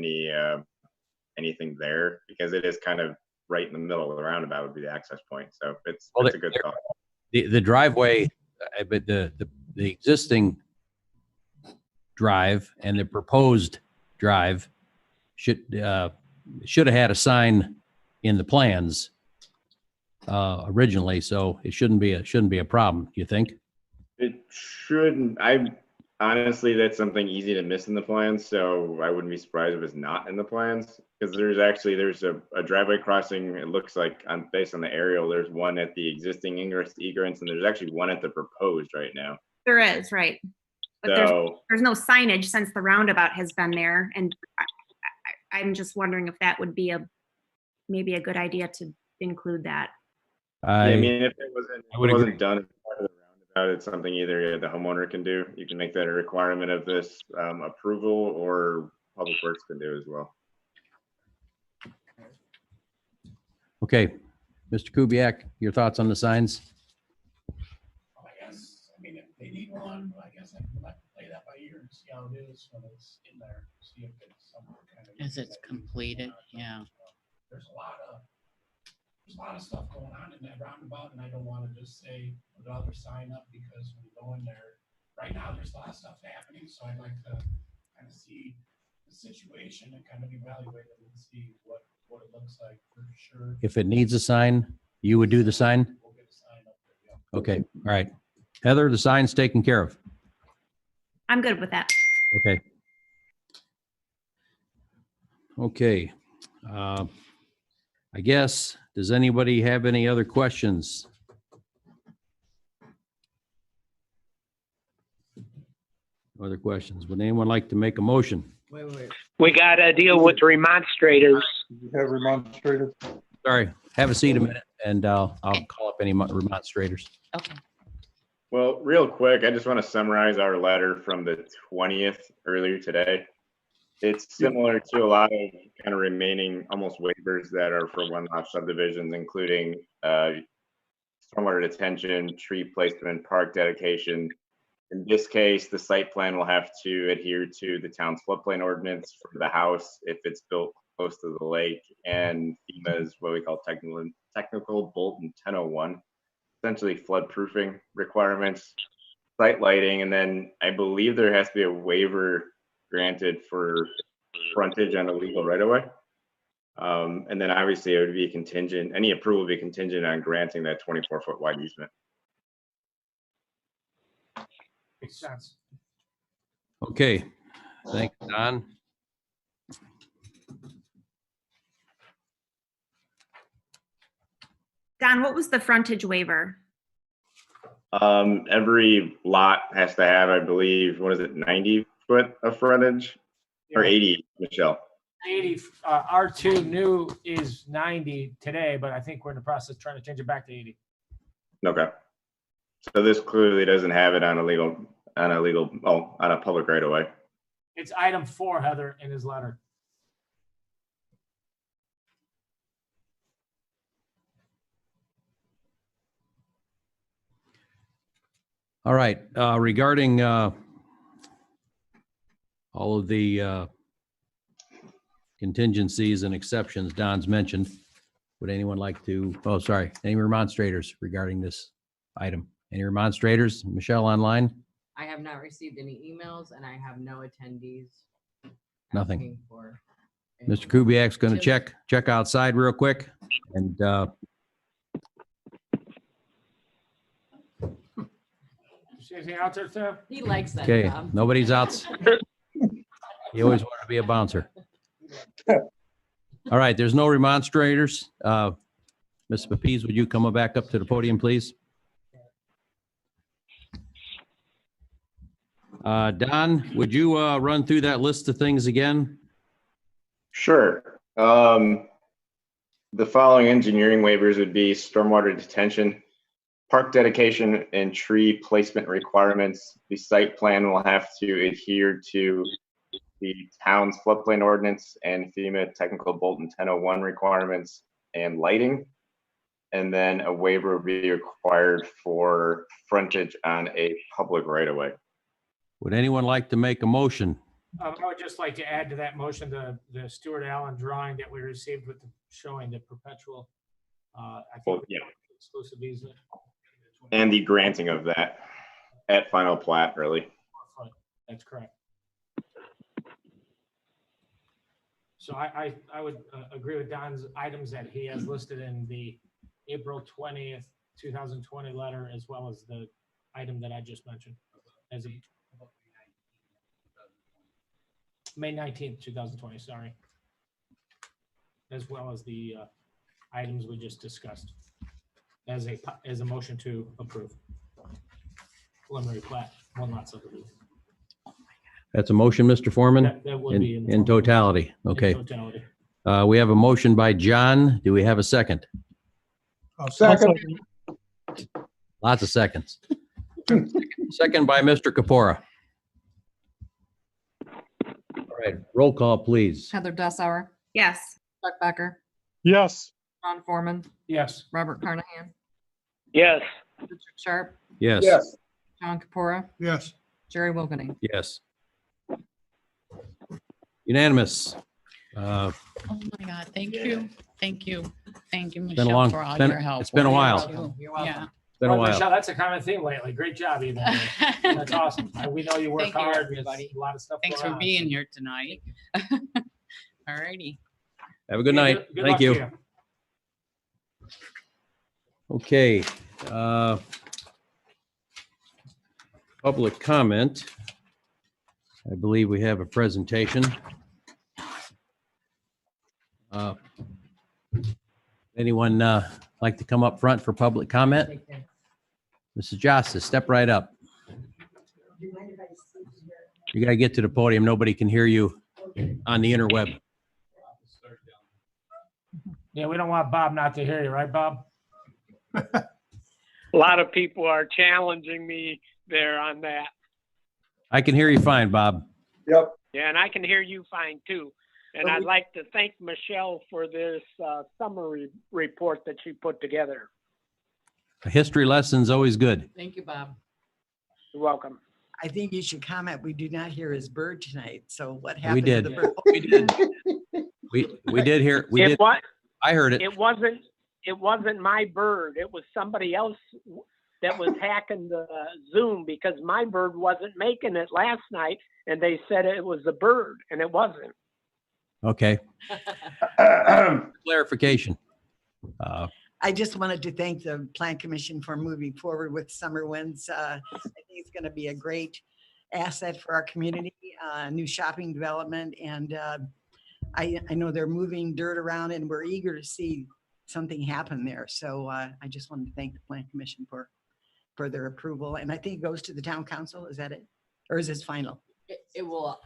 Speaker 13: anything there, because it is kind of right in the middle of the roundabout would be the access point. So it's
Speaker 1: Well,
Speaker 13: a good thought.
Speaker 1: The driveway, but the existing drive and the proposed drive should have had a sign in the plans originally, so it shouldn't be a problem, you think?
Speaker 13: It shouldn't. Honestly, that's something easy to miss in the plans, so I wouldn't be surprised if it's not in the plans, because there's a driveway crossing. It looks like based on the aerial, there's one at the existing egress, and there's actually one at the proposed right now.
Speaker 10: There is, right? But
Speaker 13: So
Speaker 10: there's no signage since the roundabout has been there, and I'm just wondering if that would be maybe a good idea to include that.
Speaker 13: I mean, if it
Speaker 1: would agree.
Speaker 13: wasn't done as part of the roundabout, it's something either the homeowner can do. You can make that a requirement of this approval, or Public Works can do as well.
Speaker 1: Okay, Mr. Kubiak, your thoughts on the signs?
Speaker 8: I guess, I mean, if they need one, I guess I can let play that by ear and see how it is when it's in there, see if it's some kind of.
Speaker 16: As it's completed, yeah.
Speaker 8: There's a lot of stuff going on in that roundabout, and I don't want to just say, put another sign up, because when you go in there, right now, there's a lot of stuff happening, so I'd like to kind of see the situation and kind of evaluate it and see what it looks like for sure.
Speaker 1: If it needs a sign, you would do the sign?
Speaker 8: We'll get a sign up there, yeah.
Speaker 1: Okay, all right. Heather, the sign's taken care of.
Speaker 10: I'm good with that.
Speaker 1: Okay. Okay. I guess, does anybody have any other questions? No other questions? Would anyone like to make a motion?
Speaker 6: Wait.
Speaker 2: We got to deal with remonstrators.
Speaker 11: You have remonstrated?
Speaker 1: Sorry, have a seat a minute and I'll call up any remonstrators.
Speaker 16: Okay.
Speaker 13: Well, real quick, I just want to summarize our letter from the 20th earlier today. It's similar to a lot of kind of remaining almost waivers that are for one lot subdivisions, including stormwater detention, tree placement, park dedication. In this case, the site plan will have to adhere to the town's floodplain ordinance for the house if it's built close to the lake, and FEMA's what we call technical Bolton 1001, essentially flood proofing requirements, site lighting, and then I believe there has to be a waiver granted for frontage on a legal right of way. And then obviously it would be contingent, any approval would be contingent on granting that 24-foot wide easement.
Speaker 9: Makes sense.
Speaker 1: Okay, thanks, Don.
Speaker 10: Don, what was the frontage waiver?
Speaker 13: Every lot has to have, I believe, what is it, 90 foot of frontage or 80, Michelle?
Speaker 9: 80, R2 new is 90 today, but I think we're in the process of trying to change it back to 80.
Speaker 13: Okay. So this clearly doesn't have it on a public right of way.
Speaker 9: It's item 4, Heather, in his letter.
Speaker 1: All right, regarding all of the contingencies and exceptions Don's mentioned, would anyone like to, oh, sorry, any remonstrators regarding this item? Any remonstrators? Michelle online?
Speaker 6: I have not received any emails and I have no attendees.
Speaker 1: Nothing.
Speaker 6: asking for
Speaker 1: Mr. Kubiak's going to check outside real quick and
Speaker 9: See anything out there, Tim?
Speaker 6: He likes that
Speaker 1: okay,
Speaker 6: job.
Speaker 1: nobody's out. You always want to be a bouncer. All right, there's no remonstrators. Ms. Papiz, would you come back up to the podium, please? Don, would you run through that list of things again?
Speaker 13: Sure. The following engineering waivers would be stormwater detention, park dedication, and tree placement requirements. The site plan will have to adhere to the town's floodplain ordinance and FEMA technical Bolton 1001 requirements and lighting. And then a waiver will be required for frontage on a public right of way.
Speaker 1: Would anyone like to make a motion?
Speaker 9: I would just like to add to that motion the Stuart Allen drawing that we received with showing the perpetual, I think,
Speaker 13: Yeah.
Speaker 9: exclusive easement.
Speaker 13: And the granting of that at final plat, really.
Speaker 9: That's correct. So I would agree with Don's items that he has listed in the April 20th, 2020 letter, as well as the item that I just mentioned as a May 19th, 2020, sorry. As well as the items we just discussed as a motion to approve. Preliminary plat, one lot subdivision.
Speaker 1: That's a motion, Mr. Foreman?
Speaker 9: That would be
Speaker 1: in totality. Okay.
Speaker 9: In totality.
Speaker 1: We have a motion by John. Do we have a second?
Speaker 5: Second.
Speaker 1: Lots of seconds. Second by Mr. Kapora. All right, roll call, please.
Speaker 3: Heather Dessauer,
Speaker 10: Yes.
Speaker 3: Chuck Becker,
Speaker 14: Yes.
Speaker 3: Ron Foreman,
Speaker 9: Yes.
Speaker 3: Robert Carnahan,
Speaker 2: Yes.
Speaker 3: Richard Sharp,
Speaker 1: Yes.
Speaker 11: Yes.
Speaker 3: John Capora,
Speaker 5: Yes.
Speaker 3: Jerry Wilkening.
Speaker 1: Yes. Unanimous.
Speaker 16: Oh my God, thank you. Thank you. Thank you,
Speaker 1: Been a
Speaker 16: Michelle,
Speaker 1: long,
Speaker 16: for all
Speaker 1: been-
Speaker 16: your help.
Speaker 1: it's been a while.
Speaker 6: You're
Speaker 16: Yeah.
Speaker 6: welcome.
Speaker 1: It's been a
Speaker 9: Well, Michelle,
Speaker 1: while.
Speaker 9: that's a common theme lately. Great job, Ethan. That's awesome. We know you work
Speaker 16: Thank you,
Speaker 9: hard.
Speaker 16: everybody.
Speaker 9: There's a lot of stuff
Speaker 16: Thanks
Speaker 9: going
Speaker 16: for
Speaker 9: on.
Speaker 16: being here tonight. All righty.
Speaker 1: Have a good night.
Speaker 9: Good
Speaker 1: Thank
Speaker 9: luck to
Speaker 1: you. Okay. Public comment. I believe we have a presentation. Anyone like to come up front for public comment? Mrs. Josta, step right up. You gotta get to the podium. Nobody can hear you on the interweb.
Speaker 9: Yeah, we don't want Bob not to hear you, right, Bob?
Speaker 2: A lot of people are challenging me there on that.
Speaker 1: I can hear you fine, Bob.
Speaker 11: Yep.
Speaker 2: Yeah, and I can hear you fine too. And I'd like to thank Michelle for this summary report that she put together.
Speaker 1: A history lesson's always good.
Speaker 6: Thank you, Bob.
Speaker 2: You're welcome.
Speaker 17: I think you should comment, we do not hear his bird tonight, so what
Speaker 1: We
Speaker 17: happened to
Speaker 1: did.
Speaker 17: the bird?
Speaker 1: We did. We did hear, we did. I heard it.
Speaker 2: It wasn't my bird. It was somebody else that was hacking the Zoom because my bird wasn't making it last night, and they said it was a bird, and it wasn't.
Speaker 1: Okay. Clarification.
Speaker 17: I just wanted to thank the Plan Commission for moving forward with Summer Winds. I think it's going to be a great asset for our community, new shopping development. And I know they're moving dirt around and we're eager to see something happen there. So I just wanted to thank the Plan Commission for their approval. And I think it goes to the town council. Is that it? Or is this final?
Speaker 6: It will.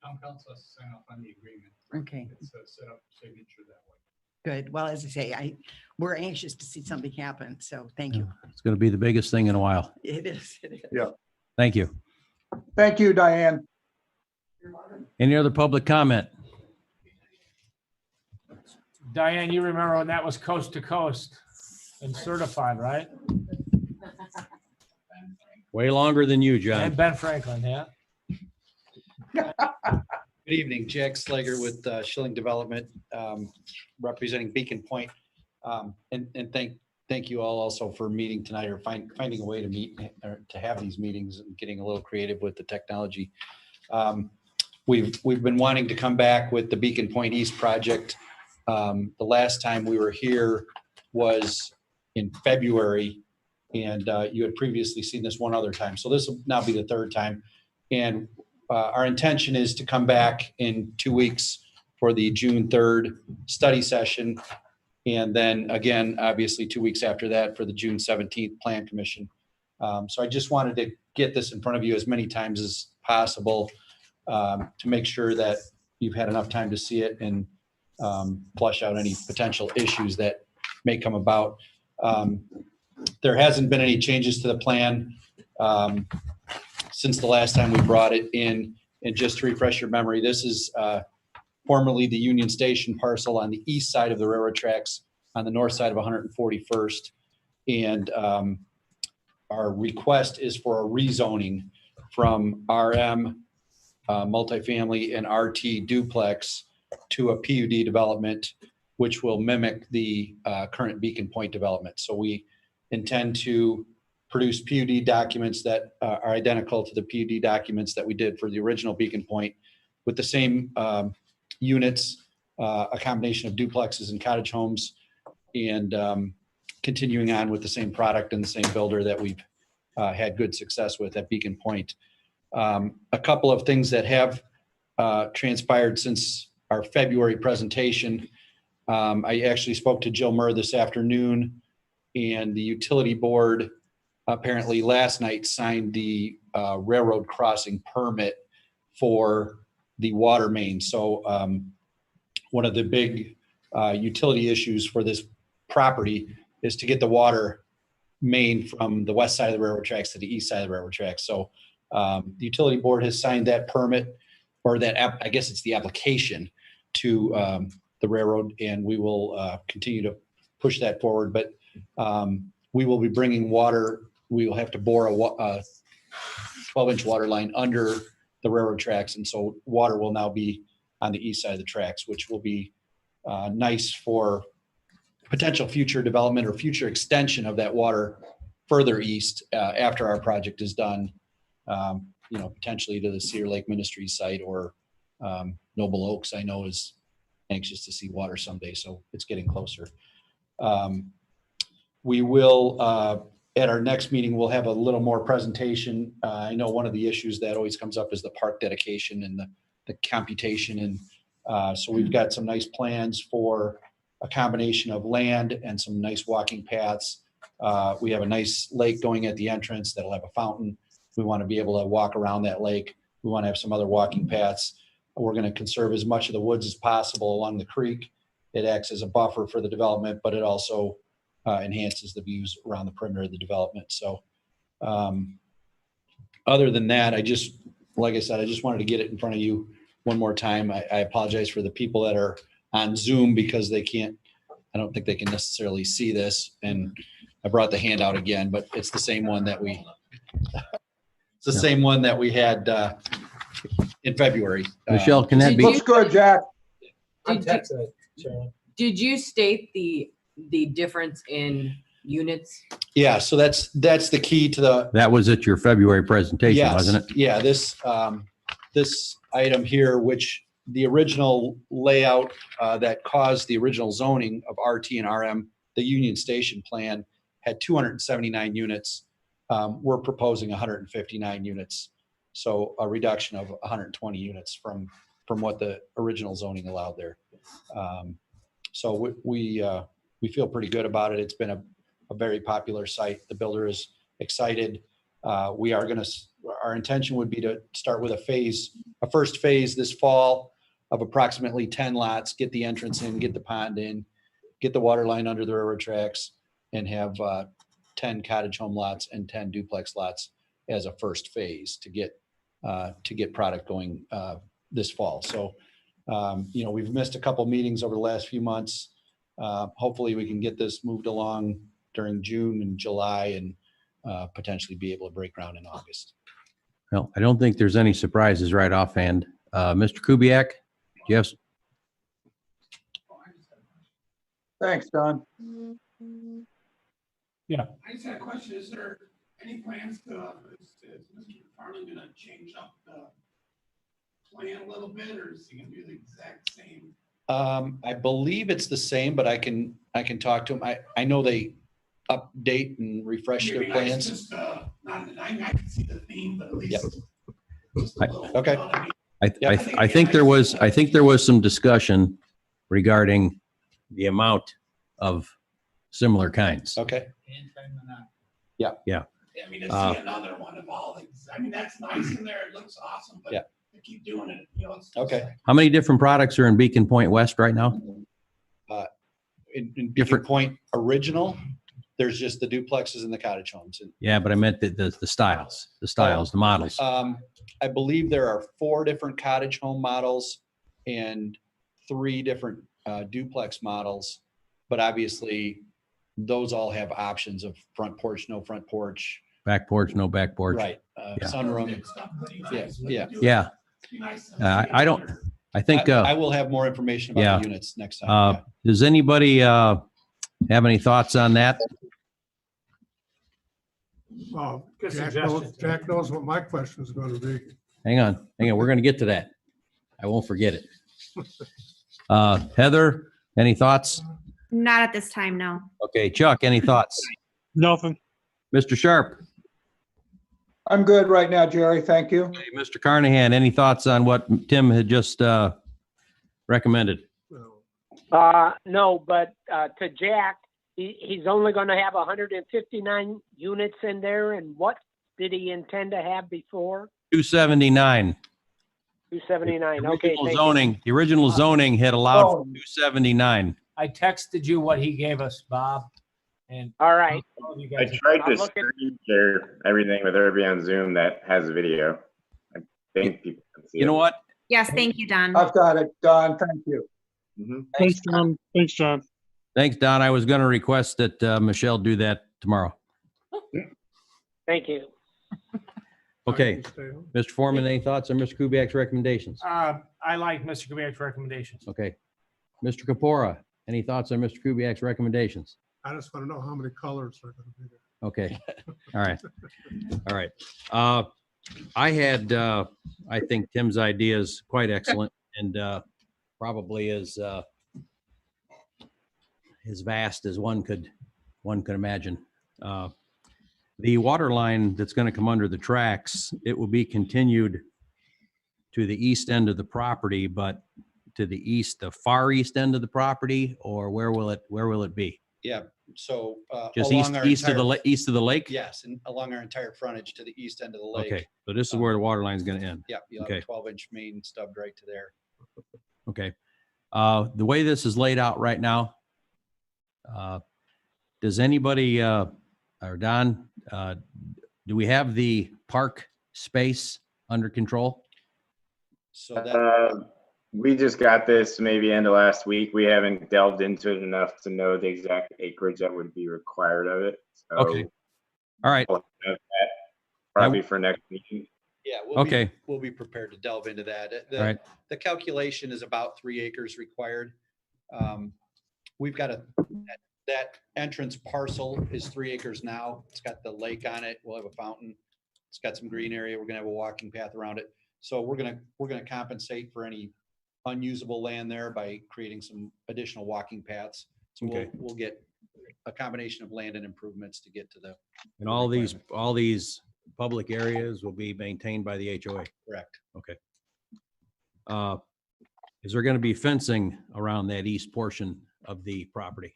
Speaker 7: Town council has to sign off on the agreement.
Speaker 17: Okay.
Speaker 7: It's a set up signature that way.
Speaker 17: Good. Well, as I say, we're anxious to see something happen. So thank you.
Speaker 1: It's going to be the biggest thing in a while.
Speaker 17: It is. It is.
Speaker 11: Yeah.
Speaker 1: Thank you.
Speaker 11: Thank you, Diane.
Speaker 1: Any other public comment?
Speaker 9: Diane, you remember when that was coast to coast and certified, right?
Speaker 1: Way longer than you, John.
Speaker 9: And Ben Franklin, yeah.
Speaker 18: Good evening, Jack Slager with Schilling Development, representing Beacon Point. And thank you all also for meeting tonight or finding a way to meet or to have these meetings and getting a little creative with the technology. We've been wanting to come back with the Beacon Point East project. The last time we were here was in February, and you had previously seen this one other time. So this will now be the third time. And our intention is to come back in 2 weeks for the June 3rd study session. And then again, obviously 2 weeks after that for the June 17th Plan Commission. So I just wanted to get this in front of you as many times as possible to make sure that you've had enough time to see it and flush out any potential issues that may come about. There hasn't been any changes to the plan since the last time we brought it in. And just to refresh your memory, this is formerly the Union Station parcel on the east side of the railroad tracks on the north side of 141st. And our request is for a rezoning from RM multifamily and RT duplex to a PUD development, which will mimic the current Beacon Point development. So we intend to produce PUD documents that are identical to the PUD documents that we did for the original Beacon Point with the same units, a combination of duplexes and cottage homes, and continuing on with the same product and the same builder that we've had good success with at Beacon Point. A couple of things that have transpired since our February presentation. I actually spoke to Jill Murr this afternoon, and the utility board apparently last night signed the railroad crossing permit for the water main. So one of the big utility issues for this property is to get the water main from the west side of the railroad tracks to the east side of the railroad tracks. So the utility board has signed that permit, or that I guess it's the application to the railroad, and we will continue to push that forward. But we will be bringing water. We will have to bore a 12-inch water line under the railroad tracks, and so water will now be on the east side of the tracks, which will be nice for potential future development or future extension of that water further east after our project is done. Potentially to the Cedar Lake Ministries site, or Noble Oaks, I know is anxious to see water someday, so it's getting closer. We will, at our next meeting, we'll have a little more presentation. I know one of the issues that always comes up is the park dedication and the computation. And so we've got some nice plans for a combination of land and some nice walking paths. We have a nice lake going at the entrance that'll have a fountain. We want to be able to walk around that lake. We want to have some other walking paths. We're going to conserve as much of the woods as possible along the creek. It acts as a buffer for the development, but it also enhances the views around the perimeter of the development. So other than that, like I said, I just wanted to get it in front of you one more time. I apologize for the people that are on Zoom because I don't think they can necessarily see this. And I brought the handout again, but it's the same one that we had in February.
Speaker 1: Michelle, can that be?
Speaker 11: Looks good, Jack.
Speaker 6: Did you state the difference in units?
Speaker 18: Yeah, so that's the key to the.
Speaker 1: That was at your February presentation,
Speaker 18: Yes,
Speaker 1: wasn't it?
Speaker 18: Yeah, this item here, which the original layout that caused the original zoning of RT and RM, the Union Station plan, had 279 units. We're proposing 159 units, so a reduction of 120 units from what the original zoning allowed there. So we feel pretty good about it. It's been a very popular site. The builder is excited. Our intention would be to start with a first phase this fall of approximately 10 lots, get the entrance in, get the pond in, get the water line under the railroad tracks, and have 10 cottage home lots and 10 duplex lots as a first phase to get product going this fall. So, we've missed a couple meetings over the last few months. Hopefully we can get this moved along during June and July and potentially be able to break ground in August.
Speaker 1: Well, I don't think there's any surprises right offhand. Mr. Kubiak, yes.
Speaker 11: Thanks, Don.
Speaker 9: Yeah.
Speaker 8: I just had a question. Is there any plans is Mr. Farley going to change up the plan a little bit, or is he going to do the exact same?
Speaker 18: I believe it's the same, but I can talk to him. I know they update and refresh their plans.
Speaker 8: Just, I can see the theme, but at least.
Speaker 18: Okay.
Speaker 1: I think there was some discussion regarding the amount of similar kinds.
Speaker 18: Okay.
Speaker 1: Yeah.
Speaker 8: I mean, to see another one of all these, I mean, that's nice in there. It looks awesome, but to keep doing it, it's
Speaker 18: okay.
Speaker 1: How many different products are in Beacon Point West right now?
Speaker 18: In Beacon Point original, there's just the duplexes and the cottage homes.
Speaker 1: Yeah, but I meant the styles, the models.
Speaker 18: I believe there are 4 different cottage home models and 3 different duplex models, but obviously those all have options of front porch, no front porch.
Speaker 1: Back porch, no back porch.
Speaker 18: Right. Sunroom.
Speaker 1: Yeah. I think
Speaker 18: I will have more information about the units next time.
Speaker 1: Does anybody have any thoughts on that?
Speaker 5: Well,
Speaker 9: Good
Speaker 5: Jack
Speaker 9: suggestion.
Speaker 5: knows what my question is going to be.
Speaker 1: Hang on. We're going to get to that. I won't forget it. Heather, any thoughts?
Speaker 10: Not at this time, no.
Speaker 1: Okay, Chuck, any thoughts?
Speaker 14: Nothing.
Speaker 1: Mr. Sharp?
Speaker 11: I'm good right now, Jerry. Thank you.
Speaker 1: Okay, Mr. Carnahan, any thoughts on what Tim had just recommended?
Speaker 2: No, but to Jack, he's only going to have 159 units in there. And what did he intend to have before?
Speaker 1: 279.
Speaker 2: 279.
Speaker 1: The
Speaker 2: Okay.
Speaker 1: original
Speaker 2: thank
Speaker 1: zoning, the original zoning had allowed for 279.
Speaker 9: I texted you what he gave us, Bob. And
Speaker 2: all right.
Speaker 13: I tried to screen share everything with everybody on Zoom that has video. I think people can see
Speaker 1: You know what?
Speaker 10: Yes, thank you, Don.
Speaker 11: I've got it, Don. Thank you.
Speaker 14: Thanks, John. Thanks, John.
Speaker 1: Thanks, Don. I was going to request that Michelle do that tomorrow.
Speaker 2: Thank you.
Speaker 1: Okay. Mr. Foreman, any thoughts on Mr. Kubiak's recommendations?
Speaker 9: I like Mr. Kubiak's recommendations.
Speaker 1: Okay. Mr. Kapora, any thoughts on Mr. Kubiak's recommendations?
Speaker 5: I just want to know how many colors are going to be there.
Speaker 1: Okay. All right. All right. I had, I think Tim's idea is quite excellent and probably as vast as one could imagine. The water line that's going to come under the tracks, it will be continued to the east end of the property, but to the east, the far east end of the property, or where will it be?
Speaker 18: Yeah, so.
Speaker 1: Just
Speaker 18: along our
Speaker 1: east of
Speaker 18: entire-
Speaker 1: the east of the lake?
Speaker 18: Yes, and along our entire frontage to the east end of the lake.
Speaker 1: Okay, so this is where the water line is going to end.
Speaker 18: Yeah, you'll have
Speaker 1: Okay.
Speaker 18: a 12-inch main stubbed right to there.
Speaker 1: Okay. The way this is laid out right now, does anybody, or Don, do we have the park space under control?
Speaker 18: So
Speaker 13: we just got this maybe end of last week. We haven't delved into it enough to know the exact acreage that would be required of it. So
Speaker 1: Okay. All right.
Speaker 13: we'll have that probably for next meeting.
Speaker 18: Yeah.
Speaker 1: Okay.
Speaker 18: We'll be prepared to delve into that.
Speaker 1: All right.
Speaker 18: The calculation is about 3 acres required. We've got that entrance parcel is 3 acres now. It's got the lake on it. We'll have a fountain. It's got some green area. We're gonna have a walking path around it. So we're gonna compensate for any unusable land there by creating some additional walking paths. So
Speaker 1: Okay.
Speaker 18: we'll get a combination of land and improvements to get to the.
Speaker 1: And all these public areas will be maintained by the HOA?
Speaker 18: Correct.
Speaker 1: Okay. Is there going to be fencing around that east portion of the property?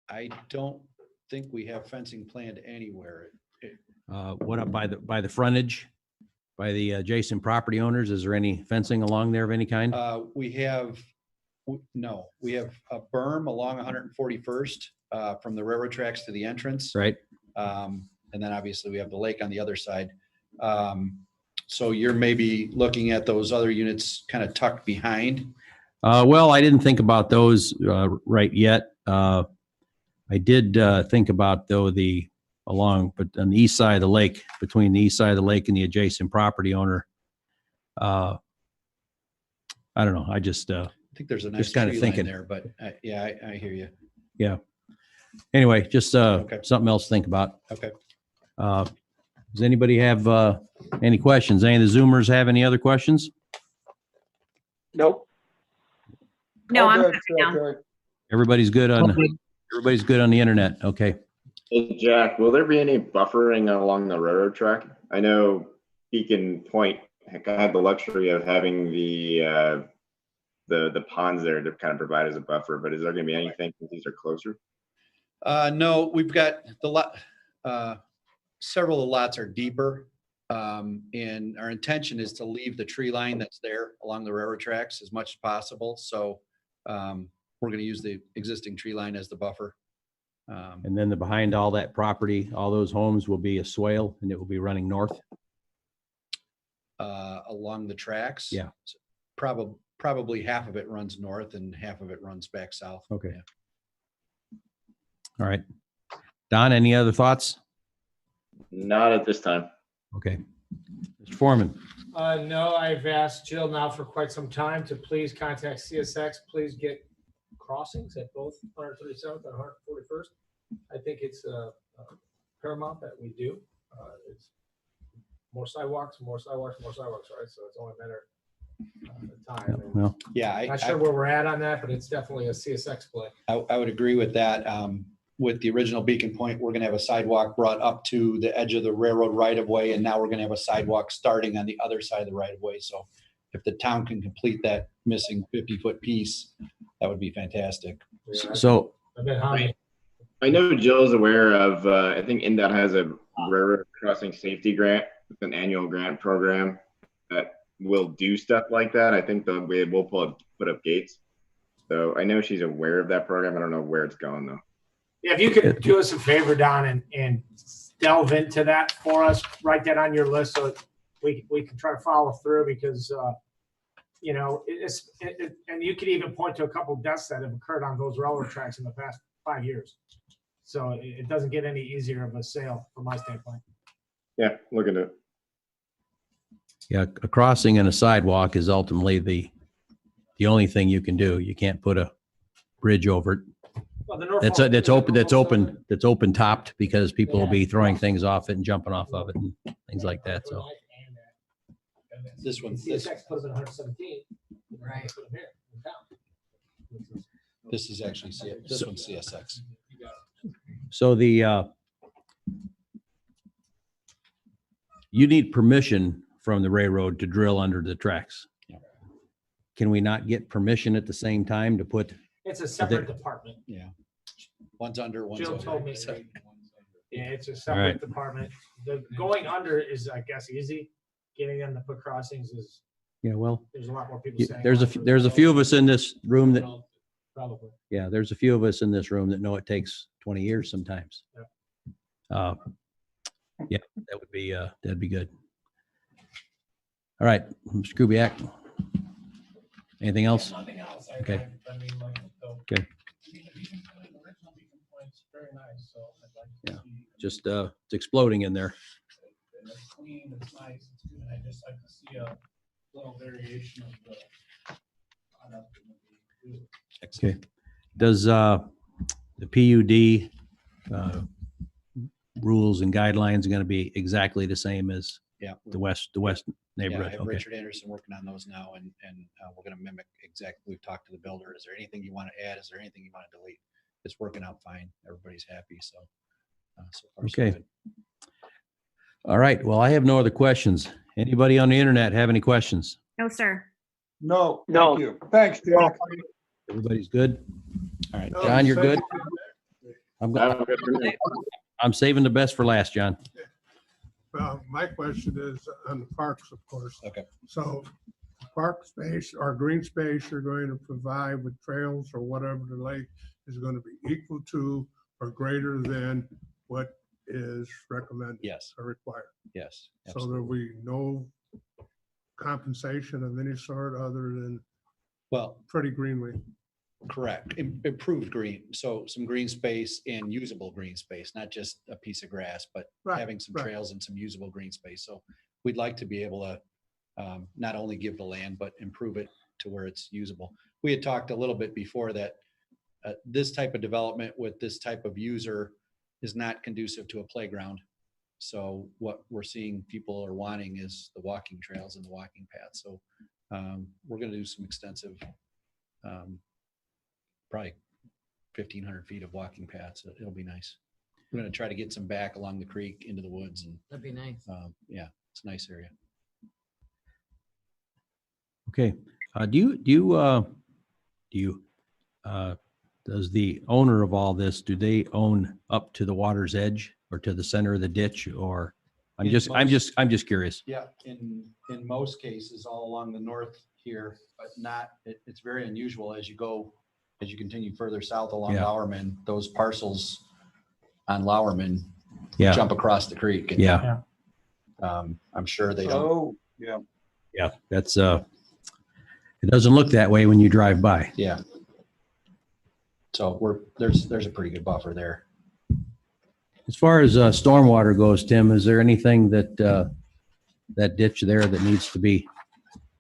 Speaker 18: I don't think we have fencing planned anywhere.
Speaker 1: What up by the frontage, by the adjacent property owners? Is there any fencing along there of any kind?
Speaker 18: We have a berm along 141st from the railroad tracks to the entrance.
Speaker 1: Right.
Speaker 18: And then obviously we have the lake on the other side. So you're maybe looking at those other units kind of tucked behind.
Speaker 1: Well, I didn't think about those right yet. I did think about though but on the east side of the lake, between the east side of the lake and the adjacent property owner. I don't know. I just
Speaker 18: I think there's a nice
Speaker 1: just kind of
Speaker 18: tree line
Speaker 1: thinking
Speaker 18: there, but yeah, I hear you.
Speaker 1: Yeah. Anyway, just something else to think about.
Speaker 18: Okay.
Speaker 1: Does anybody have any questions? Any of the Zoomers have any other questions?
Speaker 2: Nope.
Speaker 10: No,
Speaker 11: All
Speaker 10: I'm
Speaker 11: good,
Speaker 10: good now.
Speaker 11: okay.
Speaker 1: Everybody's good on the internet. Okay.
Speaker 13: Hey, Jack, will there be any buffering along the railroad track? I know Beacon Point had the luxury of having the ponds there to kind of provide as a buffer, but is there going to be anything since these are closer?
Speaker 18: No, we've got the lot, several of the lots are deeper. And our intention is to leave the tree line that's there along the railroad tracks as much as possible. So we're going to use the existing tree line as the buffer.
Speaker 1: And then behind all that property, all those homes will be a swale and it will be running north.
Speaker 18: Along the tracks.
Speaker 1: Yeah.
Speaker 18: Probably half of it runs north and half of it runs back south.
Speaker 1: Okay.
Speaker 18: Yeah.
Speaker 1: All right. Don, any other thoughts?
Speaker 13: Not at this time.
Speaker 1: Okay. Mr. Foreman.
Speaker 9: No, I've asked Jill now for quite some time to please contact CSX. Please get crossings at both 137th and 141st. I think it's paramount that we do. It's more sidewalks, right? So it's only a matter of time. And
Speaker 1: Well,
Speaker 18: Yeah.
Speaker 9: not sure where we're at on that, but it's definitely a CSX play.
Speaker 18: I would agree with that. With the original Beacon Point, we're going to have a sidewalk brought up to the edge of the railroad right of way. And now we're going to have a sidewalk starting on the other side of the right of way. So if the town can complete that missing 50-foot piece, that would be fantastic.
Speaker 9: Yeah,
Speaker 1: so
Speaker 9: I've been humming.
Speaker 13: I know Jill's aware of, I think NDOT has a railroad crossing safety grant. It's an annual grant program that will do stuff like that. I think we'll put up gates. So I know she's aware of that program. I don't know where it's going though.
Speaker 9: Yeah, if you could do us a favor, Don, and delve into that for us, write that on your list so we can try to follow through because You know, and you could even point to a couple deaths that have occurred on those railroad tracks in the past 5 years. So it doesn't get any easier of a sale from my standpoint.
Speaker 13: Yeah, look into it.
Speaker 1: Yeah, a crossing and a sidewalk is ultimately the only thing you can do. You can't put a bridge over it.
Speaker 9: Well, the Norfolk-
Speaker 1: That's open topped because people will be throwing things off it and jumping off of it and things like that. So
Speaker 18: This one,
Speaker 9: CSX put them in 117.
Speaker 6: Right.
Speaker 9: Put them here in town.
Speaker 18: this is actually, this one's CSX.
Speaker 1: so you need permission from the railroad to drill under the tracks. Can we not get permission at the same time to put?
Speaker 9: It's a separate department.
Speaker 18: Yeah. One's under, one's
Speaker 9: Jill
Speaker 18: over.
Speaker 9: told me.
Speaker 18: So-
Speaker 9: Yeah, it's a
Speaker 1: All
Speaker 9: separate
Speaker 1: right.
Speaker 9: department. The going under is, I guess, easy. Getting them to put crossings is,
Speaker 1: Yeah, well,
Speaker 9: there's a lot more people saying.
Speaker 1: there's a few of us in this room that,
Speaker 9: Probably.
Speaker 1: yeah, there's a few of us in this room that know it takes 20 years sometimes. Yeah, that'd be good. All right, Mr. Kubiak. Anything else?
Speaker 8: Nothing else.
Speaker 1: Okay.
Speaker 8: I mean, like, the.
Speaker 1: Okay.
Speaker 8: The original Beacon Point's very nice, so I'd like to
Speaker 1: Yeah.
Speaker 8: see.
Speaker 1: Just, it's exploding in there.
Speaker 8: And it's clean, it's nice, it's good. I just like to see a little variation of the product. in the view.
Speaker 1: Okay. Does, the PUD, rules and guidelines are going to be exactly the same as
Speaker 18: Yeah.
Speaker 1: the west
Speaker 18: Yeah, I
Speaker 1: neighborhood?
Speaker 18: have
Speaker 1: Okay.
Speaker 18: Richard Anderson working on those now, and we're gonna mimic exactly, we've talked to the builder. Is there anything you want to add? Is there anything you want to delete? It's working out fine. Everybody's happy, so. So far, so
Speaker 1: Okay.
Speaker 18: good.
Speaker 1: All right. Well, I have no other questions. Anybody on the internet have any questions?
Speaker 10: No, sir.
Speaker 11: No,
Speaker 2: No.
Speaker 11: thank you. Thanks, Jack.
Speaker 1: Everybody's good?
Speaker 18: All right.
Speaker 1: John, you're good? I'm
Speaker 13: I'm good for me.
Speaker 1: I'm saving the best for last, John.
Speaker 5: Well, my question is on the parks, of course.
Speaker 18: Okay.
Speaker 5: So park space or green space you're going to provide with trails or whatever the lake is going to be equal to or greater than what is recommended
Speaker 18: Yes,
Speaker 5: or required.
Speaker 18: yes.
Speaker 5: So there'll be no compensation of any sort other than
Speaker 18: Well,
Speaker 5: pretty greenly.
Speaker 18: correct. Improved green, so some green space and usable green space, not just a piece of grass, but
Speaker 5: Right,
Speaker 18: having some
Speaker 5: right.
Speaker 18: trails and some usable green space. So we'd like to be able to not only give the land, but improve it to where it's usable. We had talked a little bit before that this type of development with this type of user is not conducive to a playground. So what we're seeing people are wanting is the walking trails and the walking paths. So we're going to do some extensive, probably 1,500 feet of walking paths. It'll be nice. We're going to try to get some back along the creek into the woods, and
Speaker 6: That'd be nice.
Speaker 18: yeah, it's a nice area.
Speaker 1: Okay. Does the owner of all this, do they own up to the water's edge or to the center of the ditch, or I'm
Speaker 18: In
Speaker 1: just curious.
Speaker 18: Yeah, in most cases, all along the north here, but not, it's very unusual as you continue further south along
Speaker 1: Yeah.
Speaker 18: Lowerman, those parcels on Lowerman
Speaker 1: Yeah.
Speaker 18: jump across the creek. and,
Speaker 1: Yeah.
Speaker 18: I'm sure they don't.
Speaker 11: Oh, yeah.
Speaker 1: Yeah. That's, it doesn't look that way when you drive by.
Speaker 18: Yeah. So there's a pretty good buffer there.
Speaker 1: As far as stormwater goes, Tim, is there anything that that ditch there that needs to be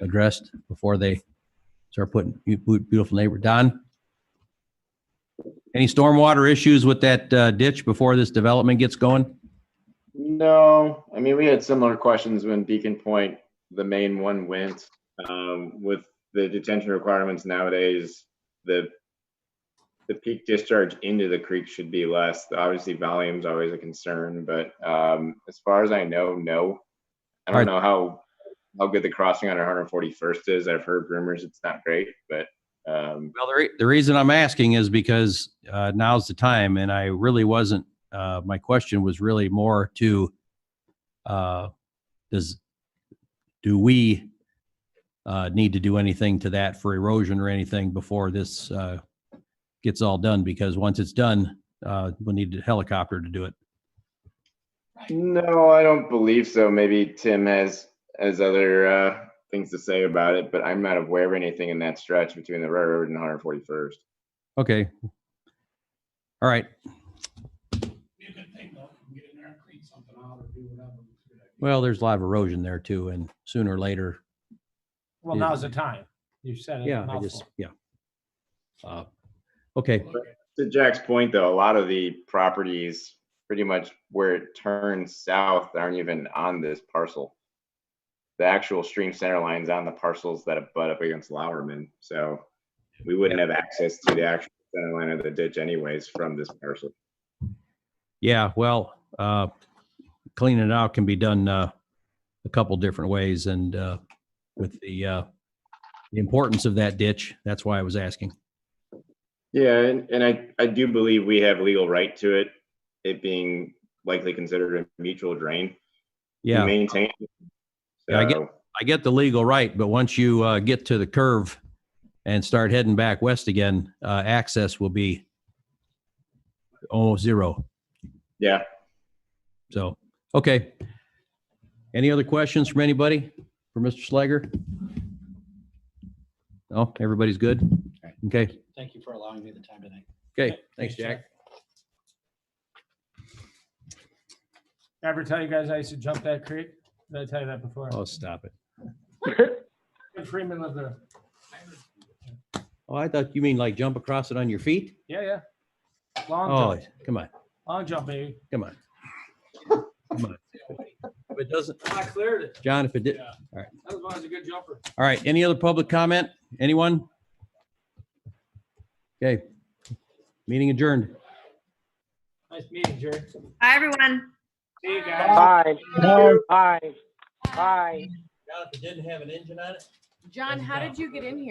Speaker 1: addressed before they start putting beautiful neighbor? Don? Any stormwater issues with that ditch before this development gets going?
Speaker 13: No, I mean, we had similar questions when Beacon Point, the main one, went. With the detention requirements nowadays, the peak discharge into the creek should be less. Obviously, volume's always a concern, but as far as I know, no. I don't know how good the crossing on 141st is. I've heard rumors it's not great, but
Speaker 1: Well, the reason I'm asking is because now's the time, and I really wasn't. My question was really more to, do we need to do anything to that for erosion or anything before this gets all done? Because once it's done, we'll need a helicopter to do it.
Speaker 13: no, I don't believe so. Maybe Tim has other things to say about it, but I'm not aware of anything in that stretch between the railroad and 141st.
Speaker 1: Okay. All right.
Speaker 8: Be a good thing though, get in there and clean something out or do whatever. It's a good idea.
Speaker 1: Well, there's a lot of erosion there too, and sooner or later,
Speaker 9: Well,
Speaker 1: Yeah.
Speaker 9: now's the time. You said it.
Speaker 1: yeah, I just, yeah. Okay.
Speaker 13: To Jack's point, though, a lot of the properties, pretty much where it turns south, aren't even on this parcel. The actual stream center line's on the parcels that abut up against Lowerman, so we wouldn't have access to the actual center line of the ditch anyways from this parcel.
Speaker 1: Yeah, well, cleaning it out can be done a couple different ways, and with the importance of that ditch, that's why I was asking.
Speaker 13: Yeah, and I do believe we have legal right to it, it being likely considered a mutual drain.
Speaker 1: Yeah.
Speaker 13: We maintain.
Speaker 1: Yeah,
Speaker 13: So,
Speaker 1: I get the legal right, but once you get to the curve and start heading back west again, access will be almost zero.
Speaker 13: yeah,
Speaker 1: So, okay. Any other questions from anybody for Mr. Slager? No, everybody's good? Okay,
Speaker 18: Thank you for allowing me the time tonight.
Speaker 1: okay. Thanks, Jack.
Speaker 9: Ever tell you guys I used to jump that creek? Did I tell you that before?
Speaker 1: Oh, stop it.
Speaker 9: Freeman lived there.
Speaker 1: Oh, I thought you mean like jump across it on your feet?
Speaker 9: Yeah, yeah. Long
Speaker 1: Oh,
Speaker 9: jump.
Speaker 1: come on,
Speaker 9: Long jump, baby.
Speaker 1: come on. Come on. If it doesn't,
Speaker 9: I cleared it.
Speaker 1: John, if it did,
Speaker 9: Yeah.
Speaker 1: all right.
Speaker 9: That was a good jumper.
Speaker 1: All right, any other public comment? Anyone? Okay, meeting adjourned.
Speaker 9: Nice meeting, Jerry.
Speaker 10: Bye, everyone.
Speaker 9: See you guys.
Speaker 2: Bye. Bye. Bye.
Speaker 1: John, if it didn't have an engine on it?
Speaker 6: John, how did you get in here?